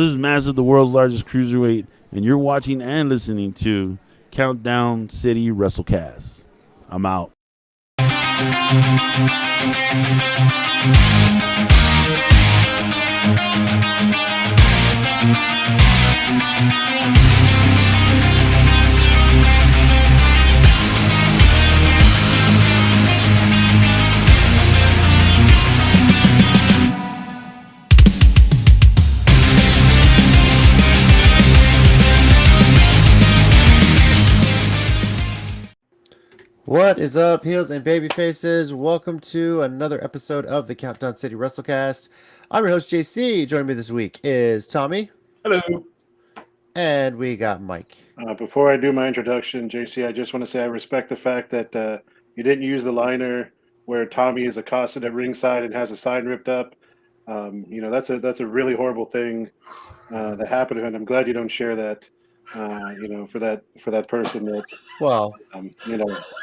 This is Massive, the world's largest cruiserweight, and you're watching and listening to Countdown City WrestleCast. I'm out. What is up, heels and baby faces? Welcome to another episode of the Countdown City WrestleCast. I'm your host, JC. Joining me this week is Tommy. Hello. And we got Mike. Before I do my introduction, JC, I just want to say I respect the fact that you didn't use the liner where Tommy is accosted at ringside and has a sign ripped up. That's a really horrible thing that happened to him. I'm glad you don't share that. For that person that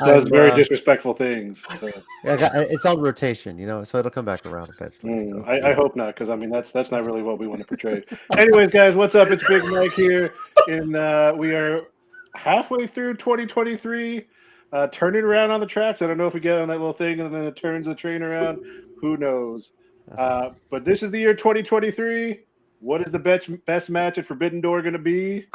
does very disrespectful things. So. Yeah, it's on rotation, so it'll come back around eventually. I hope not, because that's not really what we want to portray. Anyways, guys, what's up? It's Big Mike here, and we are halfway through 2023, turning around on the tracks. I don't know if we get on that little thing and then it turns the train around. Who knows? But this is the year 2023. What is the best match at Forbidden Door going to be?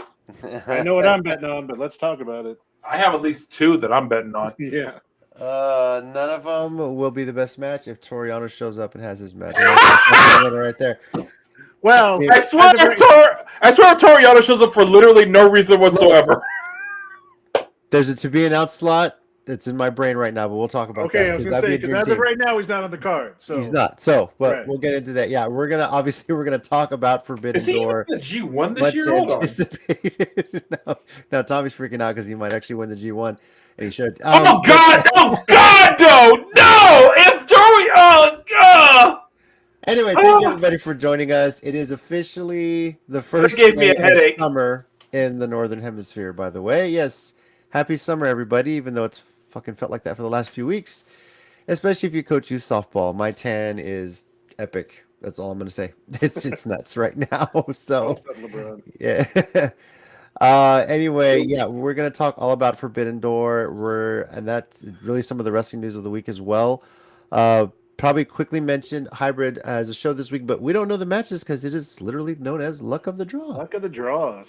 I know what I'm betting on, but let's talk about it. I have at least two that I'm betting on. Yeah. None of them will be the best match if Toriano shows up and has his match. Right there. Well, I swear Toriano shows up for literally no reason whatsoever. There's a to be announced slot. It's in my brain right now, but we'll talk about that. Okay, I was going to say, because as of right now, he's not on the card. So he's not. So, but right. We'll get into that. Yeah, we're gonna talk about Forbidden Door. Is he even the G1 this year? Hold anticipated. No, Tommy's freaking out because he might actually win the G1, and he should. Oh God! No! If Tori, Anyway, thank you everybody for joining us. It is officially the first day of summer in the Northern Hemisphere. By the way, yes, happy summer, everybody. Even though it's fucking felt like that for the last few weeks, especially if you coach youth softball. My tan is epic. That's all I'm gonna say. It's nuts right now. So yeah. Anyway, yeah, we're gonna talk all about Forbidden Door. And that's really some of the wrestling news of the week as well. Probably quickly mention Hybrid as a show this week, but we don't know the matches because it is literally known as Luck of the Draw. Luck of the Draw.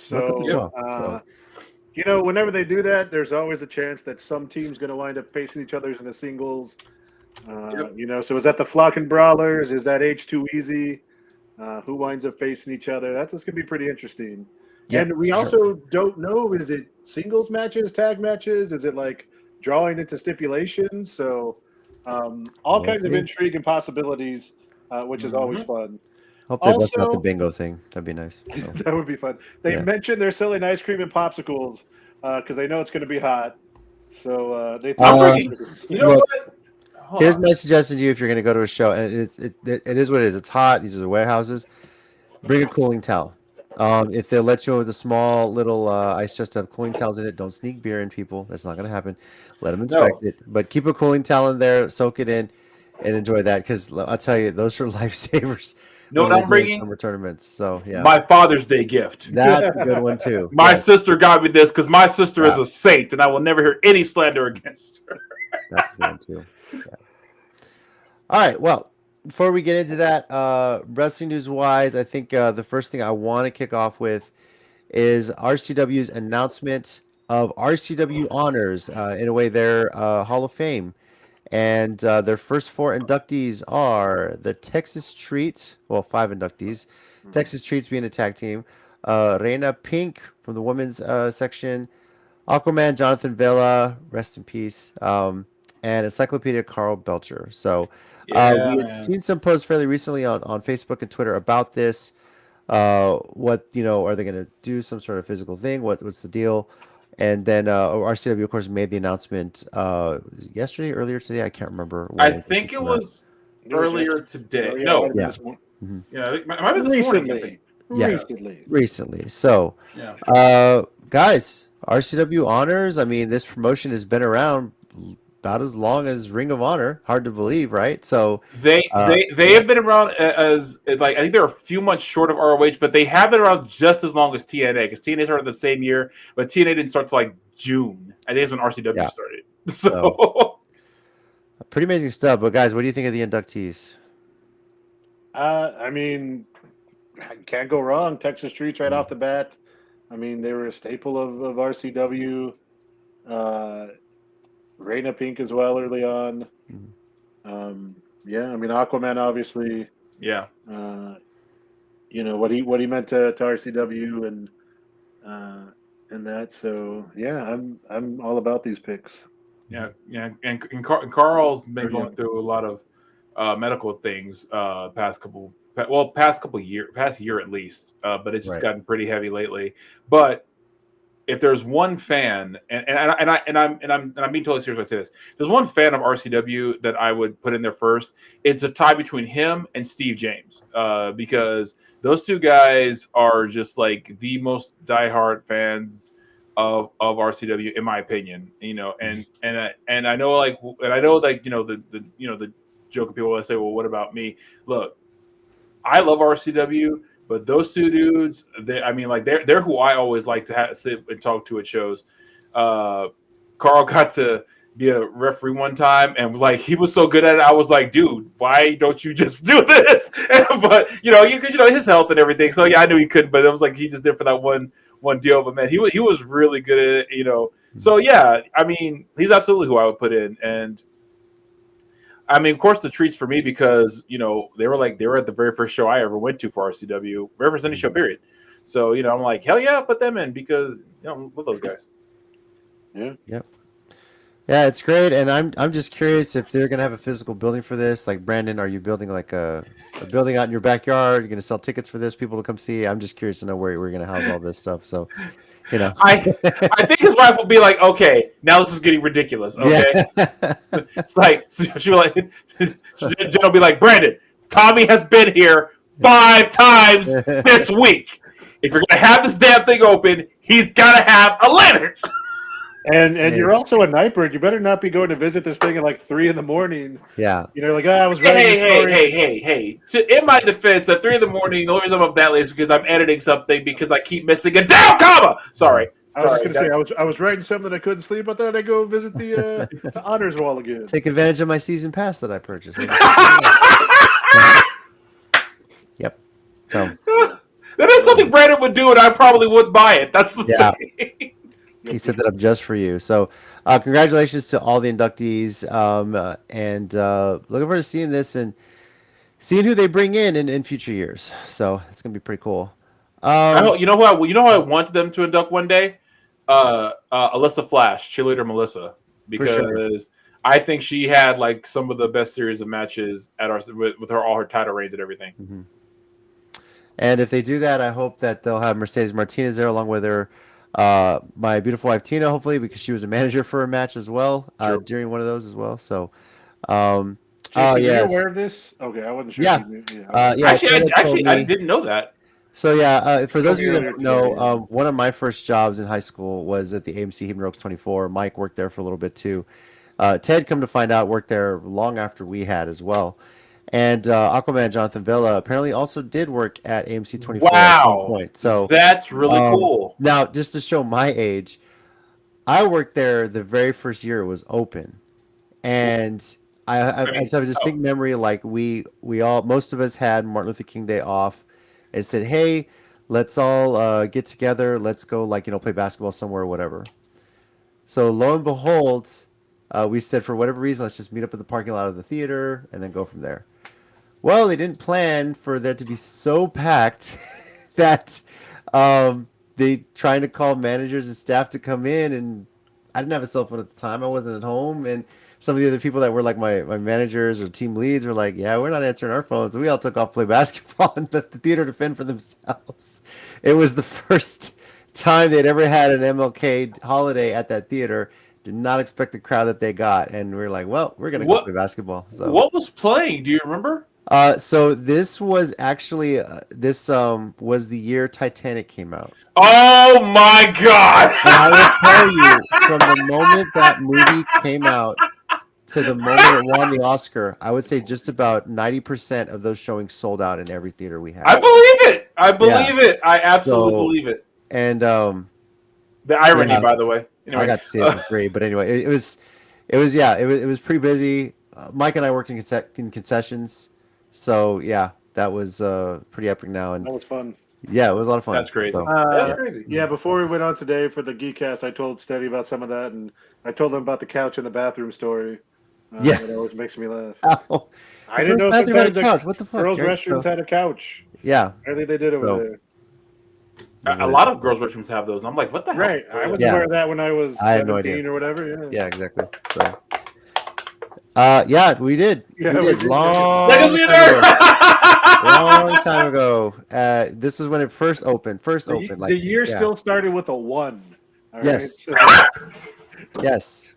Whenever they do that, there's always a chance that some team's going to wind up facing each other in the singles. So is that the Flock and Brawlers? Is that H2 Easy? Who winds up facing each other? That's going to be pretty interesting. Yeah, and we also don't know, is it singles matches, tag matches? Is it like drawing into stipulations? So all kinds of intrigue and possibilities, which is always fun. Hope they bust out the bingo thing. That'd be nice. So. That would be fun. They mentioned they're selling ice cream and popsicles because they know it's going to be hot. So they here's my suggestion to you if you're going to go to a show, and it is what it is. It's hot. These are the warehouses. Bring a cooling towel. If they let you in with a small little ice chest to have cooling towels in it, don't sneak beer in, people. That's not going to happen. Let them inspect it. But keep a cooling towel in there, soak it in, and enjoy that because I'll tell you, those are lifesavers. No, I'm bringing summer tournaments. So yeah, my Father's Day gift. That's a good one too. My sister got me this because my sister is a saint, and I will never hear any slander against her. That's a good one too. Yeah. All right. Well, before we get into that, wrestling news wise, I think the first thing I want to kick off with is RCW's announcement of RCW honors. In a way, their Hall of Fame. And their first four inductees are the Texas Treats. Well, five inductees. Texas Treats being a tag team. Reina Pink from the women's section. Aquaman Jonathan Vela, rest in peace. And Encyclopedia Carl Belcher. So we had seen some posts fairly recently on Facebook and Twitter about this. What, are they going to do some sort of physical thing? What's the deal? And then RCW, of course, made the announcement earlier today. I can't remember. I think it was earlier today. No. Yeah. It might have been this morning. Recently. So, guys, RCW honors. I mean, this promotion has been around about as long as Ring of Honor. Hard to believe, right? So They have been around as like I think they're a few months short of ROH, but they have been around just as long as TNA because TNA started the same year, but TNA didn't start till like June. I think it's when RCW started. So pretty amazing stuff. But guys, what do you think of the inductees? I mean, can't go wrong. Texas Streets right off the bat. I mean, they were a staple of RCW. Reina Pink as well early on. Yeah, I mean Aquaman obviously. yeah. You know what he meant to RCW and that. So yeah, I'm all about these picks. Yeah, and Carl's been going through a lot of medical things past year at least, but it's just gotten pretty heavy lately. But if there's one fan, and I'm being totally serious when I say this, there's one fan of RCW that I would put in there first. It's a tie between him and Steve James, because those two guys are just like the most diehard fans of RCW, in my opinion. You know, and I know like the joke of people that say, well, what about me? Look, I love RCW. But those two dudes, they're who I always like to sit and talk to at shows. Carl got to be a referee one time, and like he was so good at it, I was like, dude, why don't you just do this? But his health and everything. So yeah, I knew he couldn't, but it was like he just did for that one deal. But man, he was really good at it, So yeah, I mean, he's absolutely who I would put in, and. I mean, of course, the treats for me because they were at the very first show I ever went to for RCW, very first any show period. So I'm like, hell yeah, put them in because I love those guys. Yeah. Yep. Yeah, it's great, and I'm just curious if they're gonna have a physical building for this. Like Brandon, are you building like a building out in your backyard? You're gonna sell tickets for this, people to come see? I'm just curious to know where we're gonna house all this stuff. So. I think his wife will be like, okay, now this is getting ridiculous. Okay, it's like she'll like, Jen will be like, Brandon, Tommy has been here 5 times this week. If you're gonna have this damn thing open, he's gotta have a limit. And you're also a night bird. You better not be going to visit this thing at like 3 a.m. Yeah. Like, I was writing Hey. In my defense, at 3 a.m, the only reason I'm up that late is because I'm editing something because I keep missing a damn comma. Sorry. I was just gonna say I was writing something that I couldn't sleep. I thought I'd go visit the honors wall again. Take advantage of my season pass that I purchased. Yep. So that is something Brandon would do, and I probably would buy it. That's the thing. He set that up just for you. So congratulations to all the inductees, and looking forward to seeing this and seeing who they bring in future years. So it's gonna be pretty cool. You know who I wanted them to induct one day? Alyssa Flash, cheerleader Melissa, because I think she had like some of the best series of matches at with all her title reigns and everything. Mm-hmm. And if they do that, I hope that they'll have Mercedes Martinez there along with her. My beautiful wife Tina, hopefully, because she was a manager for a match as well during one of those as well. So, are you aware of this? Okay, I wasn't sure. Actually, I didn't know that. So for those of you that don't know, one of my first jobs in high school was at the AMC Human Oaks 24. Mike worked there for a little bit too. Ted, come to find out, worked there long after we had as well. And Aquaman Jonathan Villa apparently also did work at AMC 24 at some point. So that's really cool. Now, just to show my age, I worked there the very first year it was open, and I just have a distinct memory. Like most of us had Martin Luther King Day off, and said, "Hey, let's all get together. Let's go, play basketball somewhere or whatever." So lo and behold, we said for whatever reason, let's just meet up at the parking lot of the theater and then go from there. Well, they didn't plan for that to be so packed that they trying to call managers and staff to come in, and I didn't have a cell phone at the time. I wasn't at home, and some of the other people that were like my managers or team leads were like, "Yeah, we're not answering our phones." We all took off to play basketball and let the theater to fend for themselves. It was the first time they'd ever had an MLK holiday at that theater. Did not expect the crowd that they got, and we were like, "Well, we're gonna go play basketball." So, what was playing? Do you remember? So this was actually was the year Titanic came out. Oh my God! And I will tell you, from the moment that movie came out, to the moment it won the Oscar, I would say just about 90% of those showings sold out in every theater we had. I believe it. I believe it. I absolutely believe it. And the irony, by the way. Anyway. I got to see it for free, but anyway, it was pretty busy. Mike and I worked in concessions, so yeah, that was pretty epic. Now and that was fun. Yeah, it was a lot of fun. That's crazy. So, That's crazy. Yeah, before we went on today for the Geekcast, I told Steady about some of that, and I told him about the couch in the bathroom story. Yeah, it always makes me laugh. Oh, I didn't know bathroom had a sometimes couch. What the fuck? girls' right? restrooms had a couch. Yeah, Apparently they did over there. A lot of girls' restrooms have those. I'm like, what the hell? Right. I was aware of that when I was 17 or whatever. Yeah. Yeah, exactly. So, yeah, we did. Yeah, we did. Long time ago. This was when it first opened. The year still started with a 1. Yes. Yes.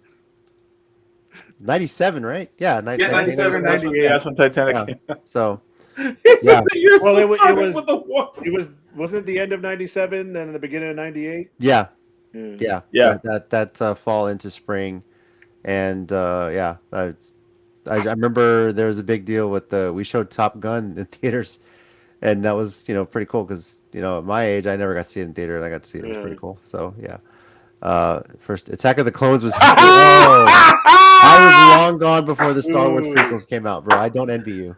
97, right? Yeah, 97, 98. That's when Titanic came out. So, yeah. Well, it was wasn't it the end of 97 and the beginning of 98? Yeah. Yeah. That fall into spring, and I remember there was a big deal with we showed Top Gun in theaters, and that was pretty cool because at my age I never got to see it in theater, and I got to see it. It was pretty cool. So yeah. First Attack of the Clones was I was long gone before the Star Wars prequels came out, bro. I don't envy you.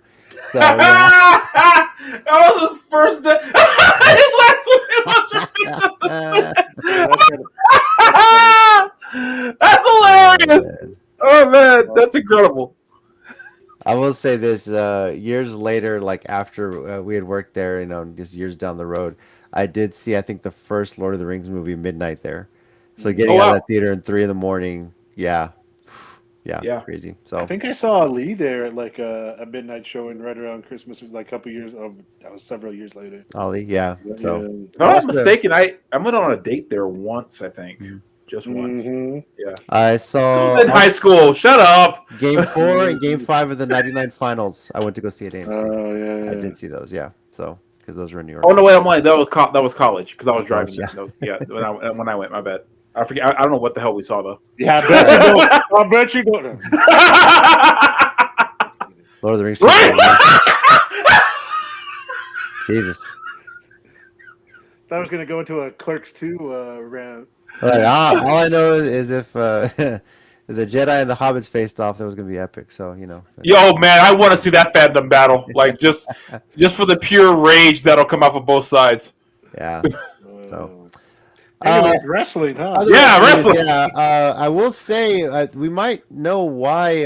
So yeah. That was his first day. His last one. That's hilarious. Oh man, that's incredible. I will say this: years later, like after we had worked there, just years down the road, I did see, I think, the first Lord of the Rings movie midnight there. So getting out of that theater at 3 a.m, yeah, crazy. So I think I saw Ali there at like a midnight showing right around Christmas. It was like a couple years. That was several years later. Ali, yeah. So if I'm not mistaken, I went on a date there once. I think just once. Yeah. I saw in high school. Shut up. Game 4 and Game 5 of the '99 finals. I went to go see at AMC. Oh yeah. I did see those. Yeah. So because those were in New York. Oh no, wait, I'm lying. That was college because I was driving. When I went, my bad. I forget. I don't know what the hell we saw though. Yeah, I bet you don't know. Lord of the Rings. Jesus. So I was going to go into a Clerks 2 rant. All I know is if the Jedi and the Hobbits faced off, that was going to be epic. So Yo, man, I want to see that fandom battle. Like just for the pure rage that'll come off of both sides. Yeah. So. Wrestling, huh? Wrestling. Yeah, I will say we might know why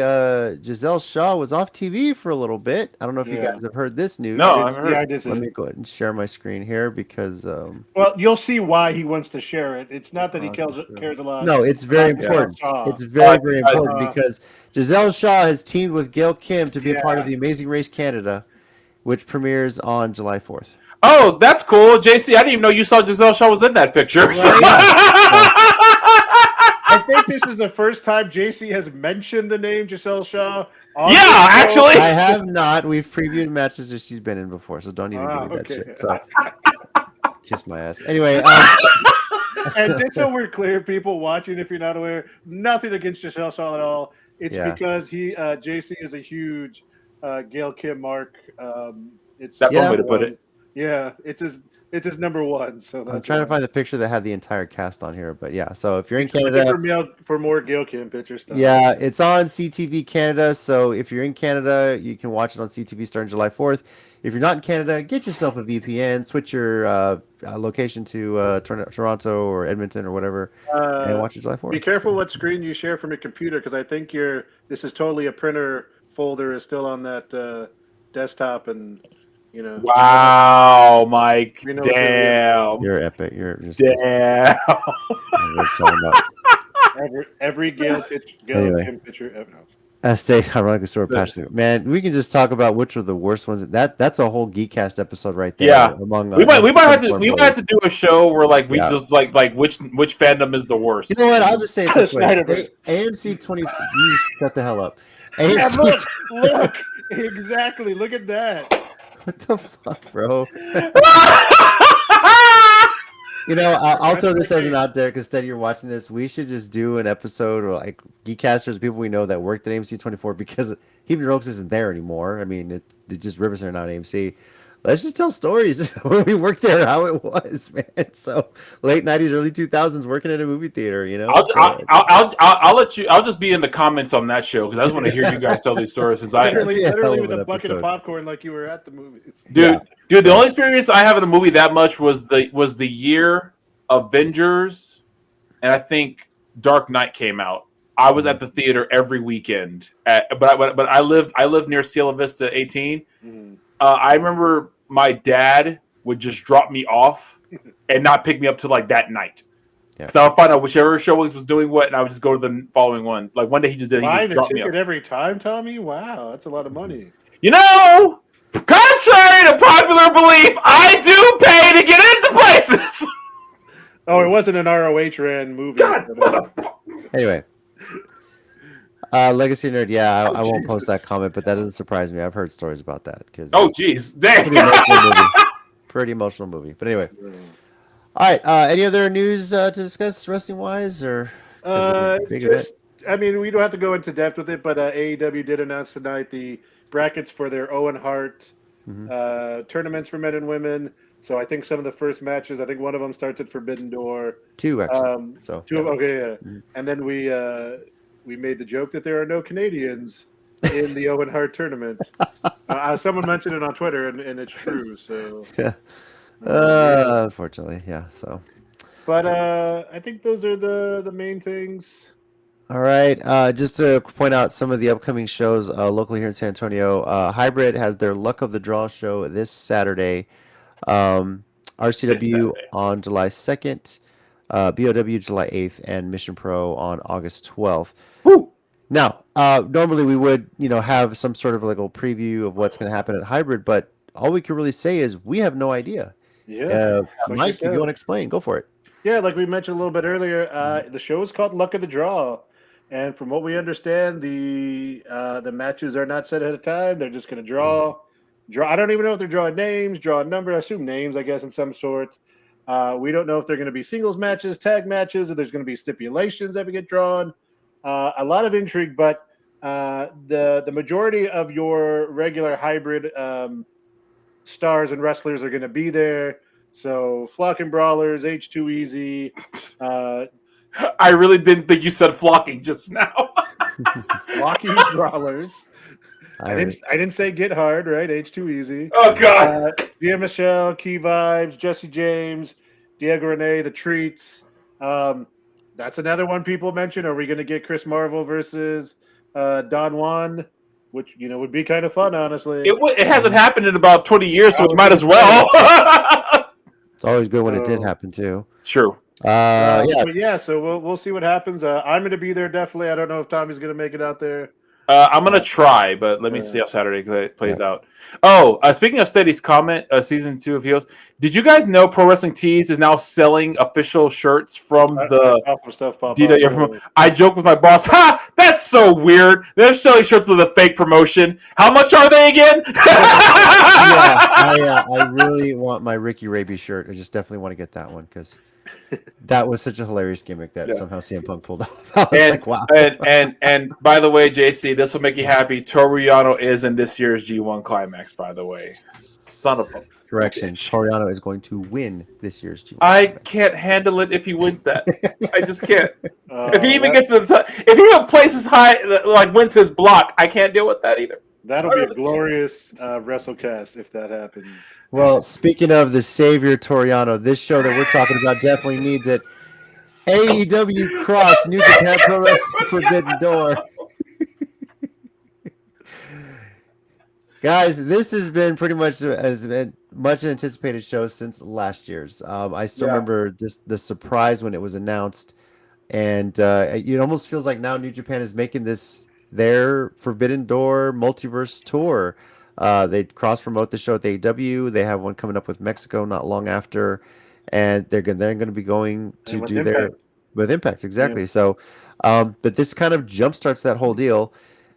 Giselle Shaw was off TV for a little bit. I don't know if you guys have heard this news. No, I've heard. I did. Let me go ahead and share my screen here because. Well, you'll see why he wants to share it. It's not that he cares a lot. No, it's very important. It's very important because Giselle Shaw has teamed with Gail Kim to be a part of the Amazing Race Canada, which premieres on July 4th. Oh, that's cool, JC. I didn't even know you saw Giselle Shaw was in that picture. Well, I think this is the first time JC has mentioned the name Giselle Shaw. Actually, I have not. We've previewed matches that she's been in before, so don't even give me that shit. So, kiss my ass. Anyway. And just so we're clear, people watching, if you're not aware, nothing against Giselle Shaw at all. It's because JC is a huge Gail Kim mark. That's one way to put it. Yeah, it's his number one. So I'm trying to find the picture that had the entire cast on here, but yeah. So if you're in Canada, for more Gail Kim picture stuff. Yeah, it's on CTV Canada. So if you're in Canada, you can watch it on CTV starting July 4th. If you're not in Canada, get yourself a VPN, switch your location to Toronto or Edmonton or whatever, and watch it July 4th. Be careful what screen you share from your computer because I think this is totally a printer folder is still on that desktop and. Wow, Mike. Damn. You're epic. You're just damn. Every Gail Kim picture ever. Stay ironically sort of passionate. Man, we can just talk about which were the worst ones. That's a whole Geekcast episode right there. Yeah. We might have to do a show where we just like which fandom is the worst. You know what? I'll just say it this way. AMC 20. You shut the hell up. AMC. Look, exactly. Look at that. What the fuck, bro? I'll throw this as an out there because Steady, you're watching this. We should just do an episode or like Geekcasters, people we know that worked at AMC 24 because Heaving Rogues isn't there anymore. I mean, it's just Rivers are not AMC. Let's just tell stories when we worked there, how it was, man. So late 90s, early 2000s, working at a movie theater, I'll let you. I'll just be in the comments on that show because I just want to hear you guys tell these stories. Since literally with a bucket of popcorn, like you were at the movies. Dude, the only experience I have in a movie that much was the year Avengers, and I think Dark Knight came out. I was at the theater every weekend, but I lived near Cielo Vista 18. Mm-hmm. I remember my dad would just drop me off and not pick me up till like that night. Because I would find out whichever showings was doing what, and I would just go to the following one. Like one day he just did. He just dropped me off every time, Tommy. Wow, that's a lot of money. Contrary to popular belief, I do pay to get into places. Oh, it wasn't an ROH ran movie. God, anyway. Legacy Nerd, I won't post that comment, but that doesn't surprise me. I've heard stories about that. Jeez. Pretty emotional movie. But anyway. All right. Any other news to discuss wrestling-wise? Or big event? I mean, we don't have to go into depth with it, but AEW did announce tonight the brackets for their Owen Hart tournaments for men and women. So I think some of the first matches, I think one of them starts at Forbidden Door. Two, actually. And then we made the joke that there are no Canadians in the Owen Hart tournament. Someone mentioned it on Twitter, and it's true. So, unfortunately, yeah. So, but I think those are the main things. All right. Just to point out some of the upcoming shows locally here in San Antonio. Hybrid has their Luck of the Draw show this Saturday. RCW on July 2nd. BOW July 8th, and Mission Pro on August 12th. Woo! Now, normally we would, have some sort of like a preview of what's going to happen at Hybrid, but all we can really say is we have no idea. Yeah. Mike, if you want to explain, go for it. Yeah, like we mentioned a little bit earlier, the show is called Luck of the Draw, and from what we understand, the matches are not set ahead of time. They're just going to draw. I don't even know if they're drawing names, drawing numbers. I assume names, I guess, in some sort. We don't know if they're going to be singles matches, tag matches, or there's going to be stipulations that we get drawn. A lot of intrigue, but the majority of your regular hybrid stars and wrestlers are going to be there. So Flocking Brawlers, H2 Easy. I really didn't think you said flocking just now. Flocking Brawlers. I didn't say Get Hard, right? H2 Easy. Oh, God. Dia Michelle, Key Vibes, Jesse James, Diego Rene, The Treats. That's another one people mention. Are we going to get Chris Marvel versus Don Juan? Which, would be kind of fun, honestly. It hasn't happened in about 20 years, so it might as well. It's always good when it did happen, too. True. So we'll see what happens. I'm going to be there, definitely. I don't know if Tommy's going to make it out there. I'm going to try, but let me see how Saturday plays out. Oh, speaking of Steady's comment, season 2 of Heels, did you guys know Pro Wrestling Tees is now selling official shirts from DW? I joked with my boss, that's so weird. They're selling shirts with a fake promotion. How much are they again? I really want my Ricky Raby shirt. I just definitely want to get that one because that was such a hilarious gimmick that somehow CM Punk pulled off. I was like, wow. And by the way, JC, this will make you happy. Toru Yano is in this year's G1 Climax, by the way. Son of a correction. Toru Yano is going to win this year's G1 I can't handle it if he wins that. I just can't. If he even gets to the top, if he even places high, like wins his block, I can't deal with that either. That'll be a glorious WrestleCast if that happens. Well, speaking of the Savior Toru Yano, this show that we're talking about definitely needs it. AEW Cross New Japan Pro Wrestling Forbidden Door. Guys, this has been pretty much much anticipated show since last year's. I still remember just the surprise when it was announced, and it almost feels like now New Japan is making this their Forbidden Door multiverse tour. They cross-promote the show at the AEW. They have one coming up with Mexico not long after, and they're going to be going to do Impact. their with Impact exactly. Yeah. So, but this kind of jumpstarts that whole deal.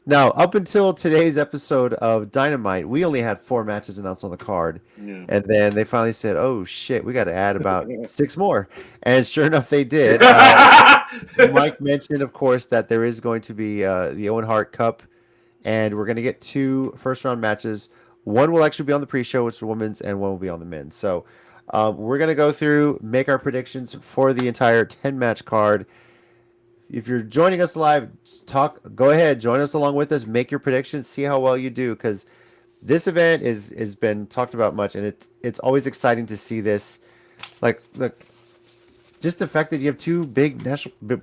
Now, up until today's episode of Dynamite, we only had 4 matches announced on the card. Yeah. And then they finally said, oh, shit, we got to add about 6 more. And sure enough, they did. Mike mentioned, of course, that there is going to be the Owen Hart Cup. And we're going to get 2 first-round matches. One will actually be on the pre-show, which is the women's, and one will be on the men's. So we're going to go through, make our predictions for the entire 10-match card. If you're joining us live, go ahead, join us along with us, make your predictions, see how well you do, because this event has been talked about much, and it's always exciting to see this. Like, look, just the fact that you have 2 big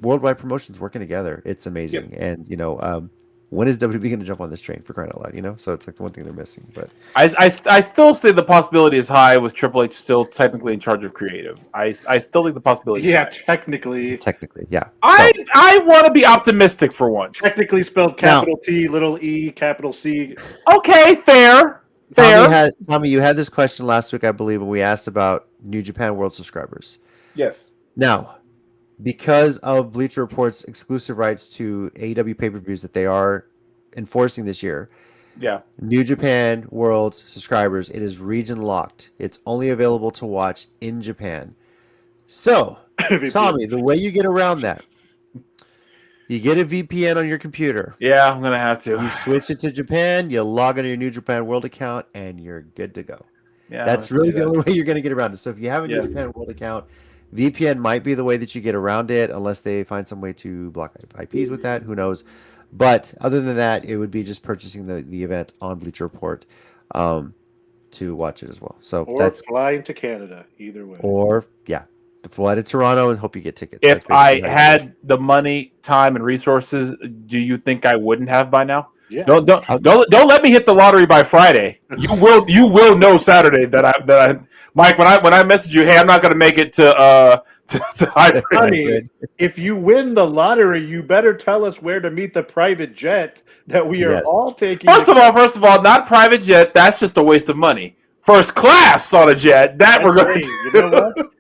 worldwide promotions working together, it's amazing. Yep. And when is WWE going to jump on this train, for crying out loud? So it's like the one thing they're missing. But I still say the possibility is high with Triple H still technically in charge of creative. I still think the possibility is high. Technically, yeah. I want to be optimistic for once. Technically spelled capital T, little E, capital C. Okay, fair. Tommy, you had this question last week, I believe, when we asked about New Japan World subscribers. Yes. Now, because of Bleacher Report's exclusive rights to AEW pay-per-views that they are enforcing this year, New Japan World subscribers, it is region locked. It's only available to watch in Japan. So, Tommy, the way you get around that, you get a VPN on your computer. Yeah, I'm going to have to. You switch it to Japan, you log into your New Japan World account, and you're good to go. Yeah, that's really the only way you're going to get around it. So if you have a New Japan World account, VPN might be the way that you get around it, unless they find some way to block IPs with that. Who knows? But other than that, it would be just purchasing the event on Bleacher Report to watch it as well. So that's flying to Canada, either way. Or fly to Toronto and hope you get tickets. If I had the money, time, and resources, do you think I wouldn't have by now? Yeah. Don't let me hit the lottery by Friday. You will know Saturday that I Mike, when I message you, hey, I'm not going to make it to hybrid. Honey, if you win the lottery, you better tell us where to meet the private jet that we are all taking. First of all, not private jet. That's just a waste of money. First class on a jet. That we're going to do. You know what?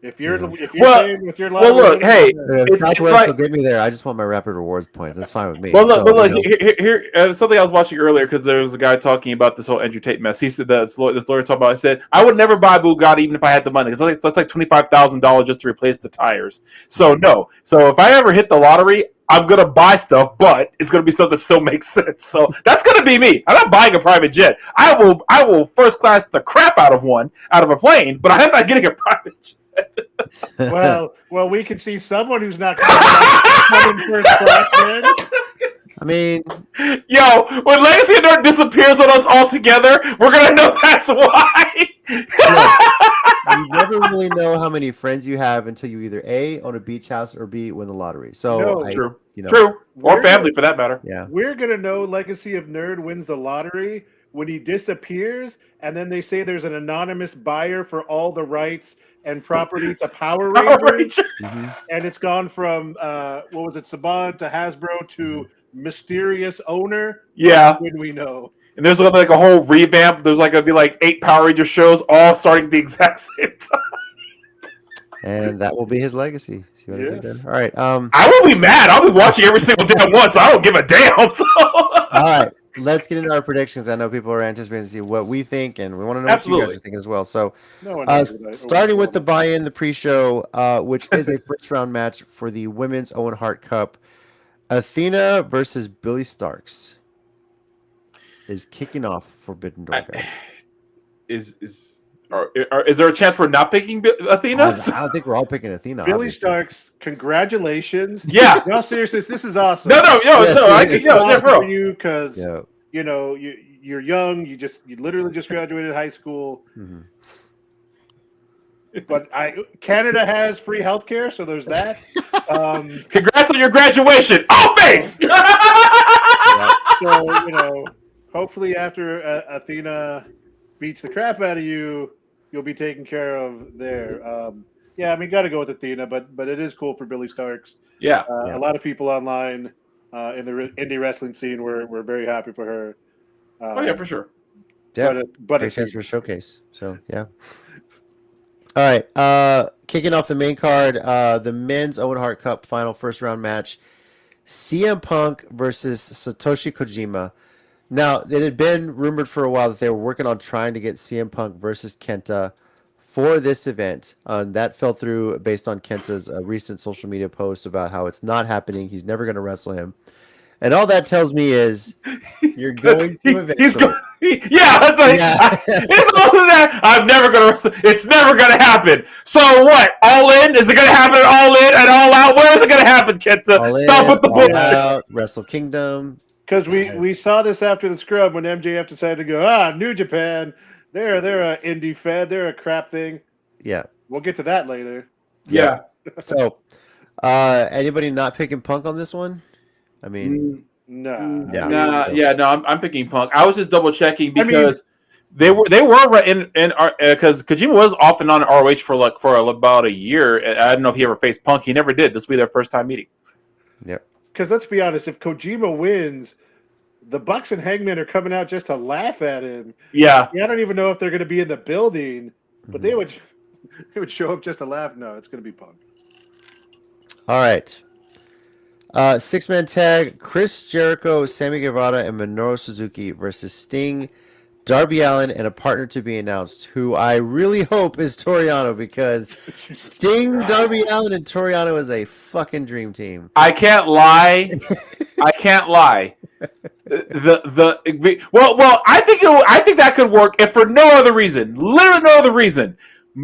If you're paying with your lottery, look, hey, Southwest will get me there. I just want my rapid rewards points. That's fine with me. Well, look, here something I was watching earlier because there was a guy talking about this whole Andrew Tate mess. He said that this lawyer talked about. I said I would never buy a Bugatti even if I had the money. That's like $25,000 just to replace the tires. So no. So if I ever hit the lottery, I'm gonna buy stuff, but it's gonna be stuff that still makes sense. So that's gonna be me. I'm not buying a private jet. I will first class the crap out of a plane, but I'm not getting a private jet. well, we can see someone who's not coming first class, man. I mean, yo, when Legacy of North disappears on us altogether, we're gonna know that's why. You never really know how many friends you have until you either A, own a beach house, or B, win the lottery. So true. Or family for that matter. Yeah, we're gonna know Legacy of Nerd wins the lottery when he disappears, and then they say there's an anonymous buyer for all the rights and property to Power Rangers. And it's gone from what was it, Saban to Hasbro to mysterious owner. Yeah, when we know. And there's gonna be like a whole revamp. There's like gonna be like 8 Power Ranger shows all starting at the exact same time. And that will be his legacy. See what I did there? All right. I will be mad. I'll be watching every single damn one, so I don't give a damn. So. All right. Let's get into our predictions. I know people are anticipating to see what we think, and we want to know what you guys are thinking as well. So, starting with the buy-in, the pre-show, which is a first-round match for the Women's Owen Hart Cup, Athena versus Billy Starks is kicking off Forbidden Door, guys. Is there a chance we're not picking Athena? I think we're all picking Athena. Billy obviously. Starks, congratulations! Yeah, no, seriously, this is awesome. For you because you're young. You literally just graduated high school. Mm-hmm. But Canada has free healthcare, so there's that. Congrats on your graduation. Oh, face. So hopefully after Athena beats the crap out of you, you'll be taken care of there. Got to go with Athena, but it is cool for Billy Starks. Yeah. A lot of people online in the indie wrestling scene were very happy for her. For sure. Yeah, but a chance for a showcase. So yeah. All right. Kicking off the main card, the men's Owen Hart Cup final first round match. CM Punk versus Satoshi Kojima. Now, it had been rumored for a while that they were working on trying to get CM Punk versus Kenta for this event. That fell through based on Kenta's recent social media posts about how it's not happening. He's never going to wrestle him. And all that tells me is you're going to eventually. That's like, it's all of that. I'm never going to. It's never going to happen. So what? All in? Is it going to happen at All In and All Out? Where is it going to happen, Kenta? Stop with the bullshit. Out, Wrestle Kingdom. Because we saw this after the scrub when MJF decided to go, New Japan, they're a indie fed, they're a crap thing. Yeah. We'll get to that later. Yeah. So, anybody not picking Punk on this one? I mean, no. I'm picking Punk. I was just double checking because they were in because Kojima was off and on ROH for about a year. I don't know if he ever faced Punk. He never did. This will be their first time meeting. Yep. Because let's be honest, if Kojima wins, the Bucks and Hangman are coming out just to laugh at him. Yeah. I don't even know if they're going to be in the building, but they would show up just to laugh. No, it's going to be Punk. All right. 6-man tag: Chris Jericho, Sammy Guevara, and Minoru Suzuki versus Sting, Darby Allin, and a partner to be announced, who I really hope is Toriano, because Sting, Darby Allin, and Toriano is a fucking dream team. I can't lie. I think that could work if for no other reason, literally no other reason.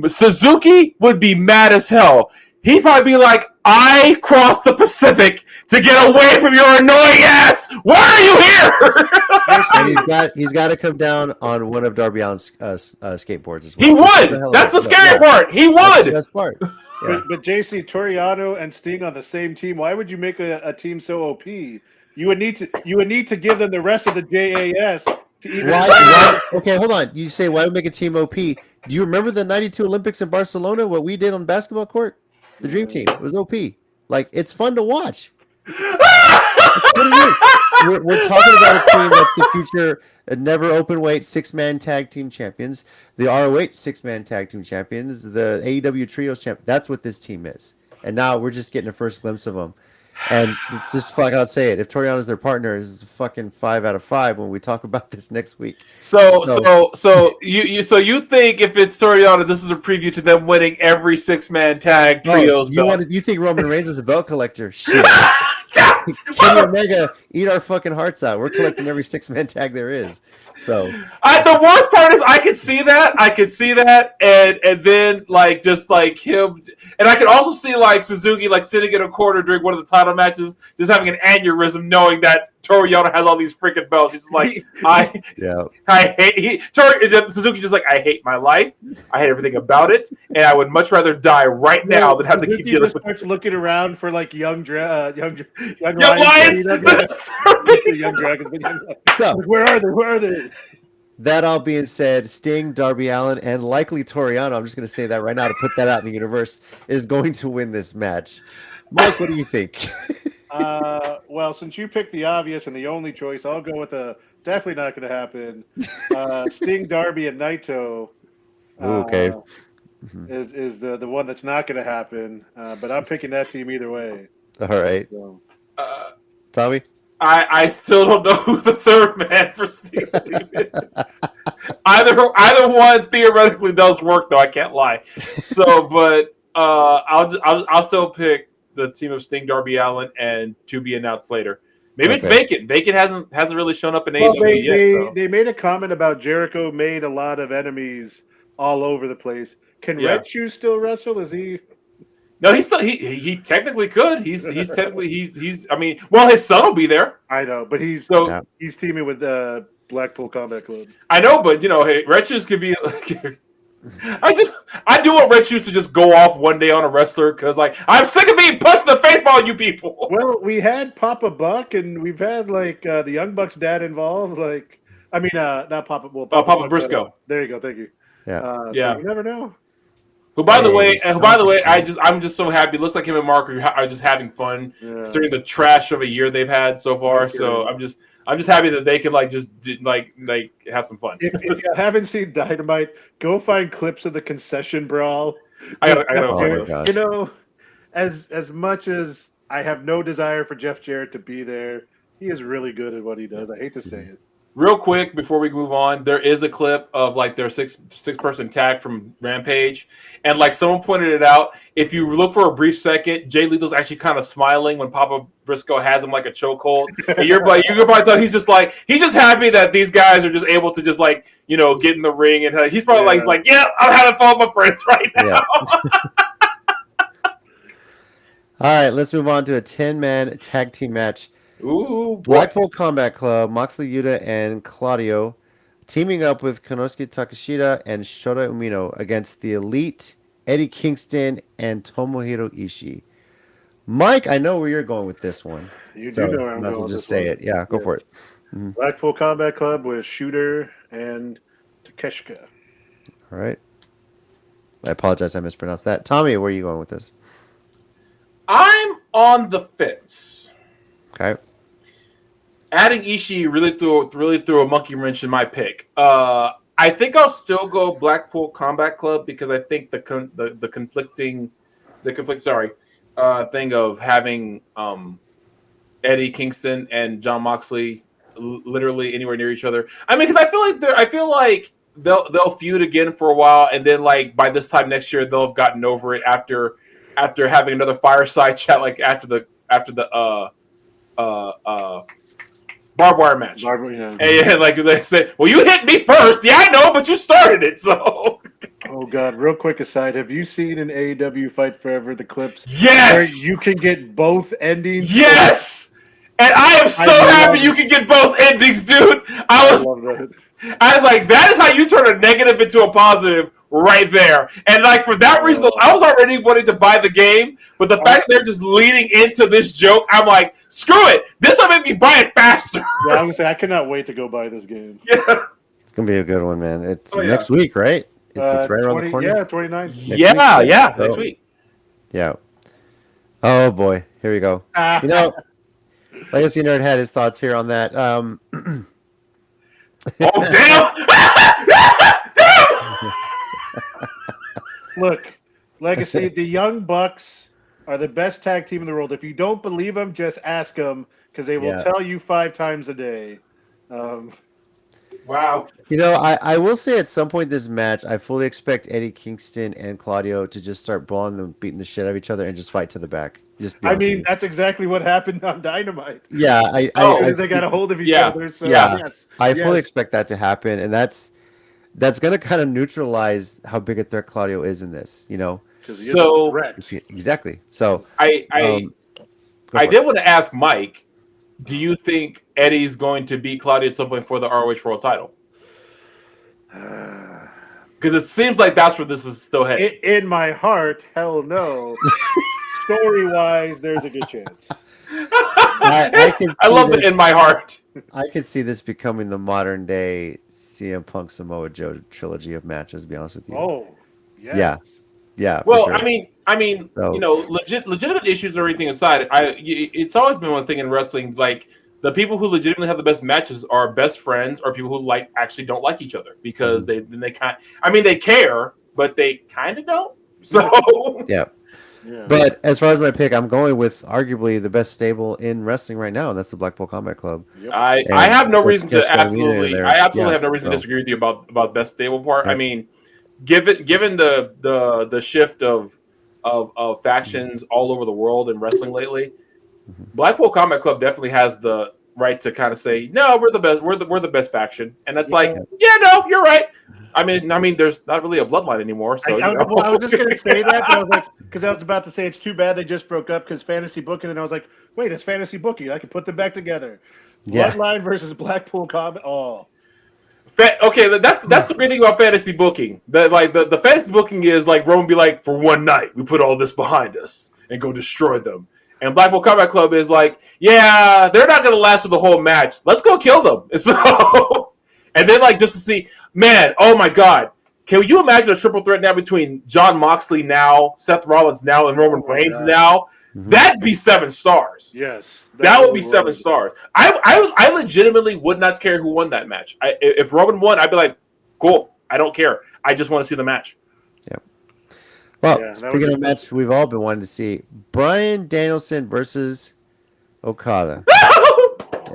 Suzuki would be mad as hell. He'd probably be like, I crossed the Pacific to get away from your annoying ass. Why are you here? And he's got to come down on one of Darby Allin's skateboards as well. He would. That's the scary part. He would. That's the best part. Yeah. But JC, Toriano and Sting on the same team. Why would you make a team so OP? You would need to give them the rest of the JAS to even. Why? Okay, hold on. You say why would make a team OP? Do you remember the '92 Olympics in Barcelona? What we did on the basketball court? The Dream Team. It was OP. Like, it's fun to watch. That's what it is. We're talking about a team that's the future never open weight 6-man tag team champions, the ROH 6-man tag team champions, the AEW trios champ. That's what this team is. And now we're just getting a first glimpse of them. And it's just flat out say it. If Toriano's their partner, it's a fucking 5 out of 5 when we talk about this next week. So you think if it's Toriano, this is a preview to them winning every 6-man tag trios belt? You think Roman Reigns is a belt collector? Shit. Kenny Omega, eat our fucking hearts out. We're collecting every 6-man tag there is. So the worst part is I could see that, and then like just like him, and I could also see like Suzuki like sitting in a corner during one of the title matches, just having an aneurysm, knowing that Toriano has all these freaking belts. He's just like, Suzuki just like, I hate my life, I hate everything about it, and I would much rather die right now than have to keep dealing with. Starts looking around for like young lions. Young dragons. So where are they? That all being said, Sting, Darby Allin, and likely Toriano, I'm just going to say that right now to put that out in the universe, is going to win this match. Mike, what do you think? Well, since you picked the obvious and the only choice, I'll go with definitely not going to happen. Sting, Darby, and Naito. Okay. Is the one that's not going to happen. But I'm picking that team either way. All right. So. Tommy? I still don't know who the third man for Sting's team is. Either one theoretically does work, though. I can't lie. So, but I'll still pick the team of Sting, Darby Allin, and to be announced later. Maybe it's Vacant. Vacant hasn't really shown up in AEW yet. So. They made a comment about Jericho made a lot of enemies all over the place. Can Red Shoes still wrestle? Is he? No, he technically could. He's technically I mean, well, his son will be there. I know, but he's teaming with Blackpool Combat Club. I know, but hey, Red Shoes could be like. I do want Red Shoes to just go off one day on a wrestler because like I'm sick of being punched in the face by all you people. Well, we had Papa Buck and we've had like the Young Bucks dad involved. Like, I mean, not Papa. Well, Papa Briscoe. There you go. Thank you. Yeah. So you never know. Who, by the way, I'm just so happy. It looks like him and Mark are just having fun during the trash of a year they've had so far. So I'm just happy that they can like just like have some fun. If you haven't seen Dynamite, go find clips of the concession brawl. I gotta my God. You know, as much as I have no desire for Jeff Jarrett to be there. He is really good at what he does. I hate to say it. Real quick before we move on, there is a clip of like their six person tag from Rampage, and like someone pointed it out. If you look for a brief second, Jay Lethal's actually kind of smiling when Papa Briscoe has him like a chokehold, and you can probably tell he's just happy that these guys are just able to just like get in the ring, and he's probably like yeah, I'm having fun with my friends right now. Yeah. All right, let's move on to a 10-man tag team match. Ooh, boy. Blackpool Combat Club, Moxley Yuta and Claudio teaming up with Konosuke Takeshita and Shota Umino against the Elite, Eddie Kingston, and Tomohiro Ishii. Mike, I know where you're going with this one. You do know where I'm going with just this say one. it. Yeah, go for it. Mm-hmm. Blackpool Combat Club with Shooter and Takeshita. All right. I apologize, I mispronounced that. Tommy, where are you going with this? I'm on the fence. Okay. Adding Ishii really threw a monkey wrench in my pick. I think I'll still go Blackpool Combat Club because I think the conflicting thing of having Eddie Kingston and John Moxley literally anywhere near each other. I mean, because I feel like they'll feud again for a while, and then like by this time next year they'll have gotten over it after having another fireside chat like after the barbed wire match. And like they said, well, you hit me first. Yeah, I know, but you started it. So. Oh God! Real quick aside, have you seen in AEW Fight Forever the clips? Yes. Where you can get both endings. Yes. And I am so happy you can get both endings, dude. I was like, that is how you turn a negative into a positive right there. And like for that reason, I was already wanting to buy the game, but the fact that they're just leading into this joke, I'm like, screw it. This will make me buy it faster. Yeah, I was gonna say I cannot wait to go buy this game. Yeah. It's gonna be a good one, man. It's next week, right? It's right around the corner. Yeah, 29. Next week. Yeah. Oh boy, here we go. Legacy Nerd had his thoughts here on that. Oh damn! Look, Legacy, the Young Bucks are the best tag team in the world. If you don't believe them, just ask them because they will tell you 5 times a day. Wow. I will say at some point this match, I fully expect Eddie Kingston and Claudio to just start brawling them, beating the shit out of each other, and just fight to the back. That's exactly what happened on Dynamite. Yeah, they got a hold of each other. So I fully expect that to happen, and that's going to kind of neutralize how big a threat Claudio is in this. So exactly. So I did want to ask Mike. Do you think Eddie's going to beat Claudio at some point for the ROH World Title? Because it seems like that's where this is still headed. In my heart, hell no. Story-wise, there's a good chance. I love it in my heart. I could see this becoming the modern day CM Punk Samoa Joe trilogy of matches. To be honest with you. Oh, yes. Yeah. Well, sure. I mean, legitimate issues or anything aside, it's always been one thing in wrestling. Like the people who legitimately have the best matches are best friends, or people who actually don't like each other because they care, but they kind of don't. So yeah. But as far as my pick, I'm going with arguably the best stable in wrestling right now, and that's the Blackpool Combat Club. Yep. I have no reason to have no reason to disagree with you about best stable part. Right. I mean, given the shift of factions all over the world in wrestling lately, Blackpool Combat Club definitely has the right to kind of say, no, we're the best, we're the best faction, and that's you're right. I mean, there's not really a bloodline anymore. So I was just gonna say that, but I was like, because I was about to say it's too bad they just broke up because fantasy booking, and I was like, wait, it's fantasy booking. I can put them back together. Bloodline versus Blackpool Combat. Oh. Okay, that's the great thing about fantasy booking. That like the fantasy booking is like Roman be like, for one night we put all this behind us and go destroy them. And Blackpool Combat Club is like, yeah, they're not gonna last for the whole match. Let's go kill them. And so, and then like just to see, man, oh my God, can you imagine a triple threat now between John Moxley now, Seth Rollins now, and Roman Reigns now? That'd be 7 stars. Yes. That would be 7 stars. I legitimately would not care who won that match. If Roman won, I'd be like, cool. I don't care. I just want to see the match. Yep. Well, Yeah, that would speaking be of match, we've all been wanting to see Bryan Danielson versus Okada,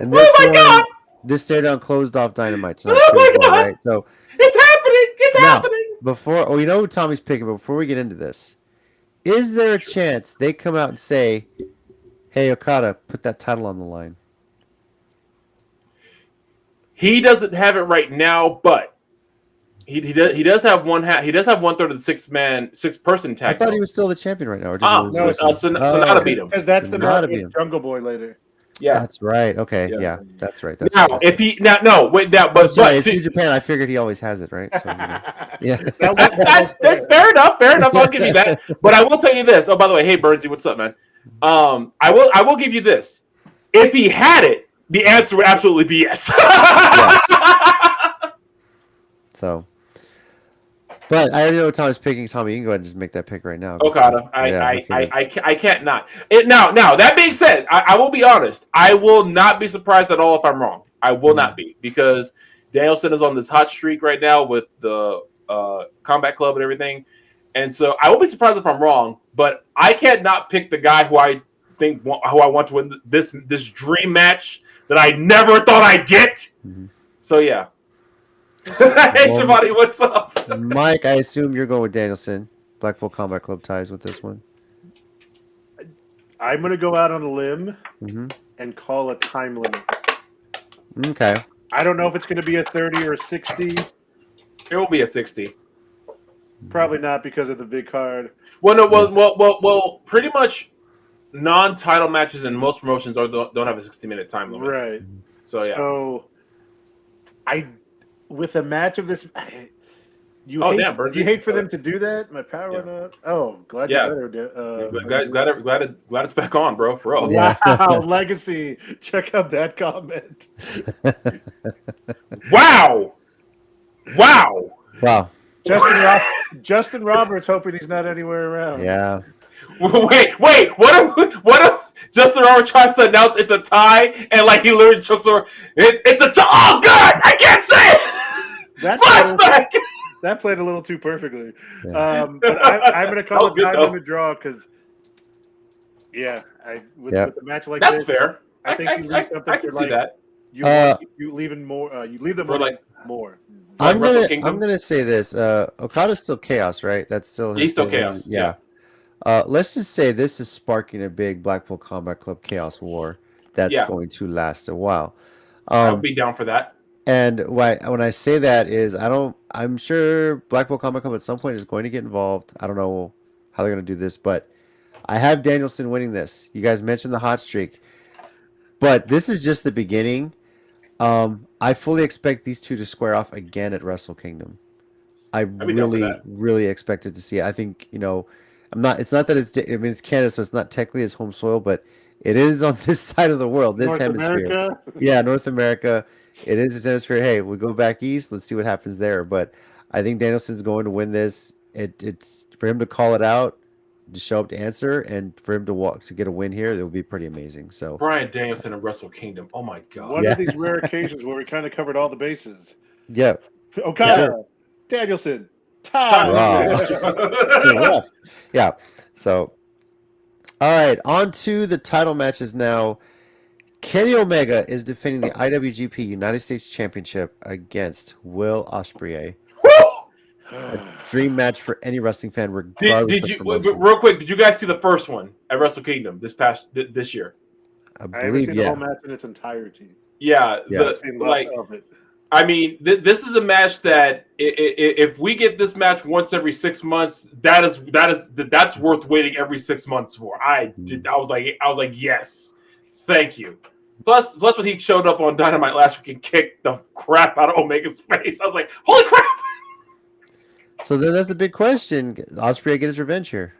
and this Oh my one, god! this stayed on closed off Dynamite tonight Oh too as my well, god! right? So It's happening! It's now, happening! before, you know who Tommy's picking, but before we get into this, is there a chance they come out and say, "Hey, Okada, put that title on the line"? He doesn't have it right now, but he does have one he does have 1/3 of the six person I tag. thought Though. he was still the champion right now, or did he lose No, this one? Sonata beat him. because that's the Sonata match beat him. with Jungle Boy later. Yeah. That's right. Okay, Yeah. yeah, that's right. That's Now, right. if he now no wait now, I'm but sorry, but it's New Japan. I figured he always has it, right? So, yeah. fair enough. Fair enough. I'll give you that. But I will tell you this. Oh, by the way, hey Bernsey, what's up, man? I will give you this. If he had it, the answer would absolutely be yes. So, but I already know what Tommy's picking. Tommy, you can go ahead and just make that pick right now. Okada. I can't not. Now that being said, I will be honest. I will not be surprised at all if I'm wrong. I will not be, because Danielson is on this hot streak right now with the Combat Club and everything, and so I won't be surprised if I'm wrong. But I can't not pick the guy who I want to win this dream match that I never thought I'd get. Mm-hmm. So yeah. Hey Shivani, what's up? Mike, I assume you're going with Danielson. Blackpool Combat Club ties with this one. I'm going to go out on a limb Mm-hmm. and call a time limit. Okay. I don't know if it's going to be a 30 or a 60. It will be a 60. Probably not because of the big card. Well, no, well. Pretty much, non-title matches in most promotions don't have a 60-minute time limit. Right. So yeah. So, with a match of this, you hate for them to do that. My power went up. Oh, glad Yeah. you better. Glad it's back on, bro. For real. Yeah. Wow, Legacy. Check out that comment. Wow. Wow. Justin Roberts hoping he's not anywhere around. Yeah. Wait. What if Justin Roberts tries to announce it's a tie and like he literally chokes over? It's a tie. Oh God, I can't say it. Flashback. That played a little too perfectly. Yeah. But I'm going to call was it good, time though. limit draw because, with a match like That's this, fair. I think you leave something I for can see that. you leaving more. You leave them For more. I'm Wrestle Kingdom? gonna say this. Okada's still chaos, right? That's still He's still chaos. Yeah. Let's just say this is sparking a big Blackpool Combat Club chaos war that's going to last a while. I would be down for that. And when I say that is I'm sure Blackpool Combat Club at some point is going to get involved. I don't know how they're going to do this, but I have Danielson winning this. You guys mentioned the hot streak, but this is just the beginning. I fully expect these two to square off again at Wrestle Kingdom. I really expected to see it. I think, it's not that it's Canada, so it's not technically his home soil, but it is on this side of the world, this hemisphere. America? Yeah, North America. It is his hemisphere. Hey, we go back east. Let's see what happens there. But I think Danielson's going to win this. It's for him to call it out, to show up to answer, and for him to get a win here, it would be pretty amazing. So Bryan Danielson of Wrestle Kingdom. Oh my God. One of these rare occasions where we kind of covered all the bases. Yeah. Okada, Danielson, Ty. Rough. Yeah. So, all right, on to the title matches now. Kenny Omega is defending the IWGP United States Championship against Will Ospreay. A dream match for any wrestling fan, regardless. Real quick? Did you guys see the first one at Wrestle Kingdom this year? I haven't believe, seen the whole match in its entirety. Yeah. I've seen lots of it. I mean, this is a match that if we get this match once every 6 months, that's worth waiting every 6 months for. I was like, yes, thank you. Plus when he showed up on Dynamite last week and kicked the crap out of Omega's face, I was like, holy crap! So then that's the big question: Ospreay get his revenge here?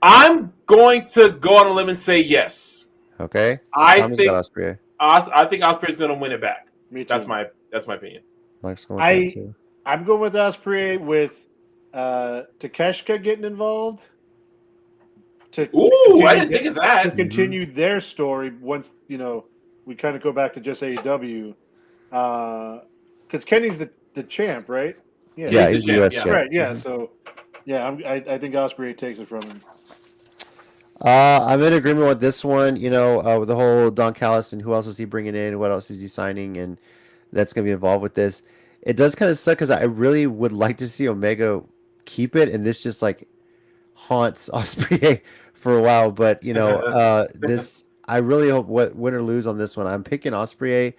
I'm going to go on a limb and say yes. Okay. I think Ospreay. I think Ospreay's going to win it back. Me too. That's my opinion. Mike's going with that too. I'm going with Ospreay with Takeshita getting involved. I didn't think of that. To continue their story once, we kind of go back to just AEW. Because Kenny's the champ, right? Yeah, he's the US champ. Right, yeah. So Yeah, I think Ospreay takes it from him. I'm in agreement with this one. With the whole Don Callis and who else is he bringing in? What else is he signing? And that's going to be involved with this. It does kind of suck because I really would like to see Omega keep it, and this just like haunts Ospreay for a while. But this I really hope win or lose on this one. I'm picking Ospreay,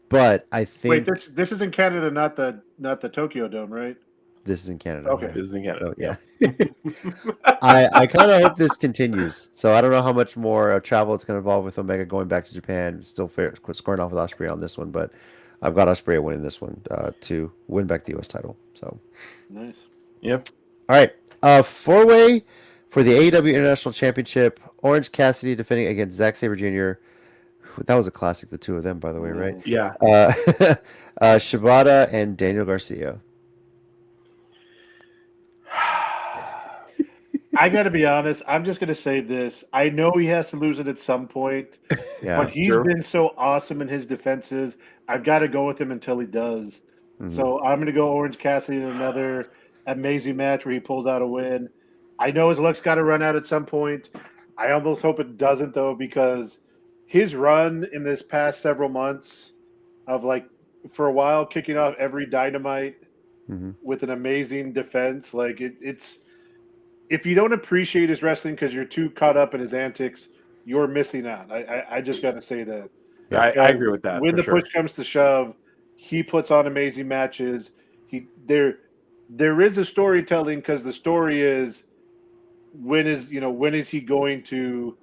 but I think this is in Canada, not the Tokyo Dome, right? this is in Canada. Okay, right? This is in Canada. So, yeah. I kind of hope this continues. So I don't know how much more travel it's going to involve with Omega going back to Japan. Still scoring off with Ospreay on this one, but I've got Ospreay winning this one to win back the U.S. title. So nice. Yep. All right. Four-way for the AEW International Championship. Orange Cassidy defending against Zack Sabre Jr. That was a classic, the two of them, by the way, right? Yeah. Shibata and Daniel Garcia. I got to be honest. I'm just going to say this. I know he has to lose it at some point, Yeah, but he's been so awesome in his defenses. I've got to go with him until he does. Mhm. So I'm going to go Orange Cassidy in another amazing match where he pulls out a win. I know his luck's got to run out at some point. I almost hope it doesn't, though, because his run in this past several months of, like, for a while, kicking off every Dynamite with an amazing defense, like, it's – if you don't appreciate his wrestling because you're too caught up in his antics, you're missing out. I just got to say that. Yeah, I agree with that. When the sure. push comes to shove, he puts on amazing matches. There is a storytelling because the story is when is he going to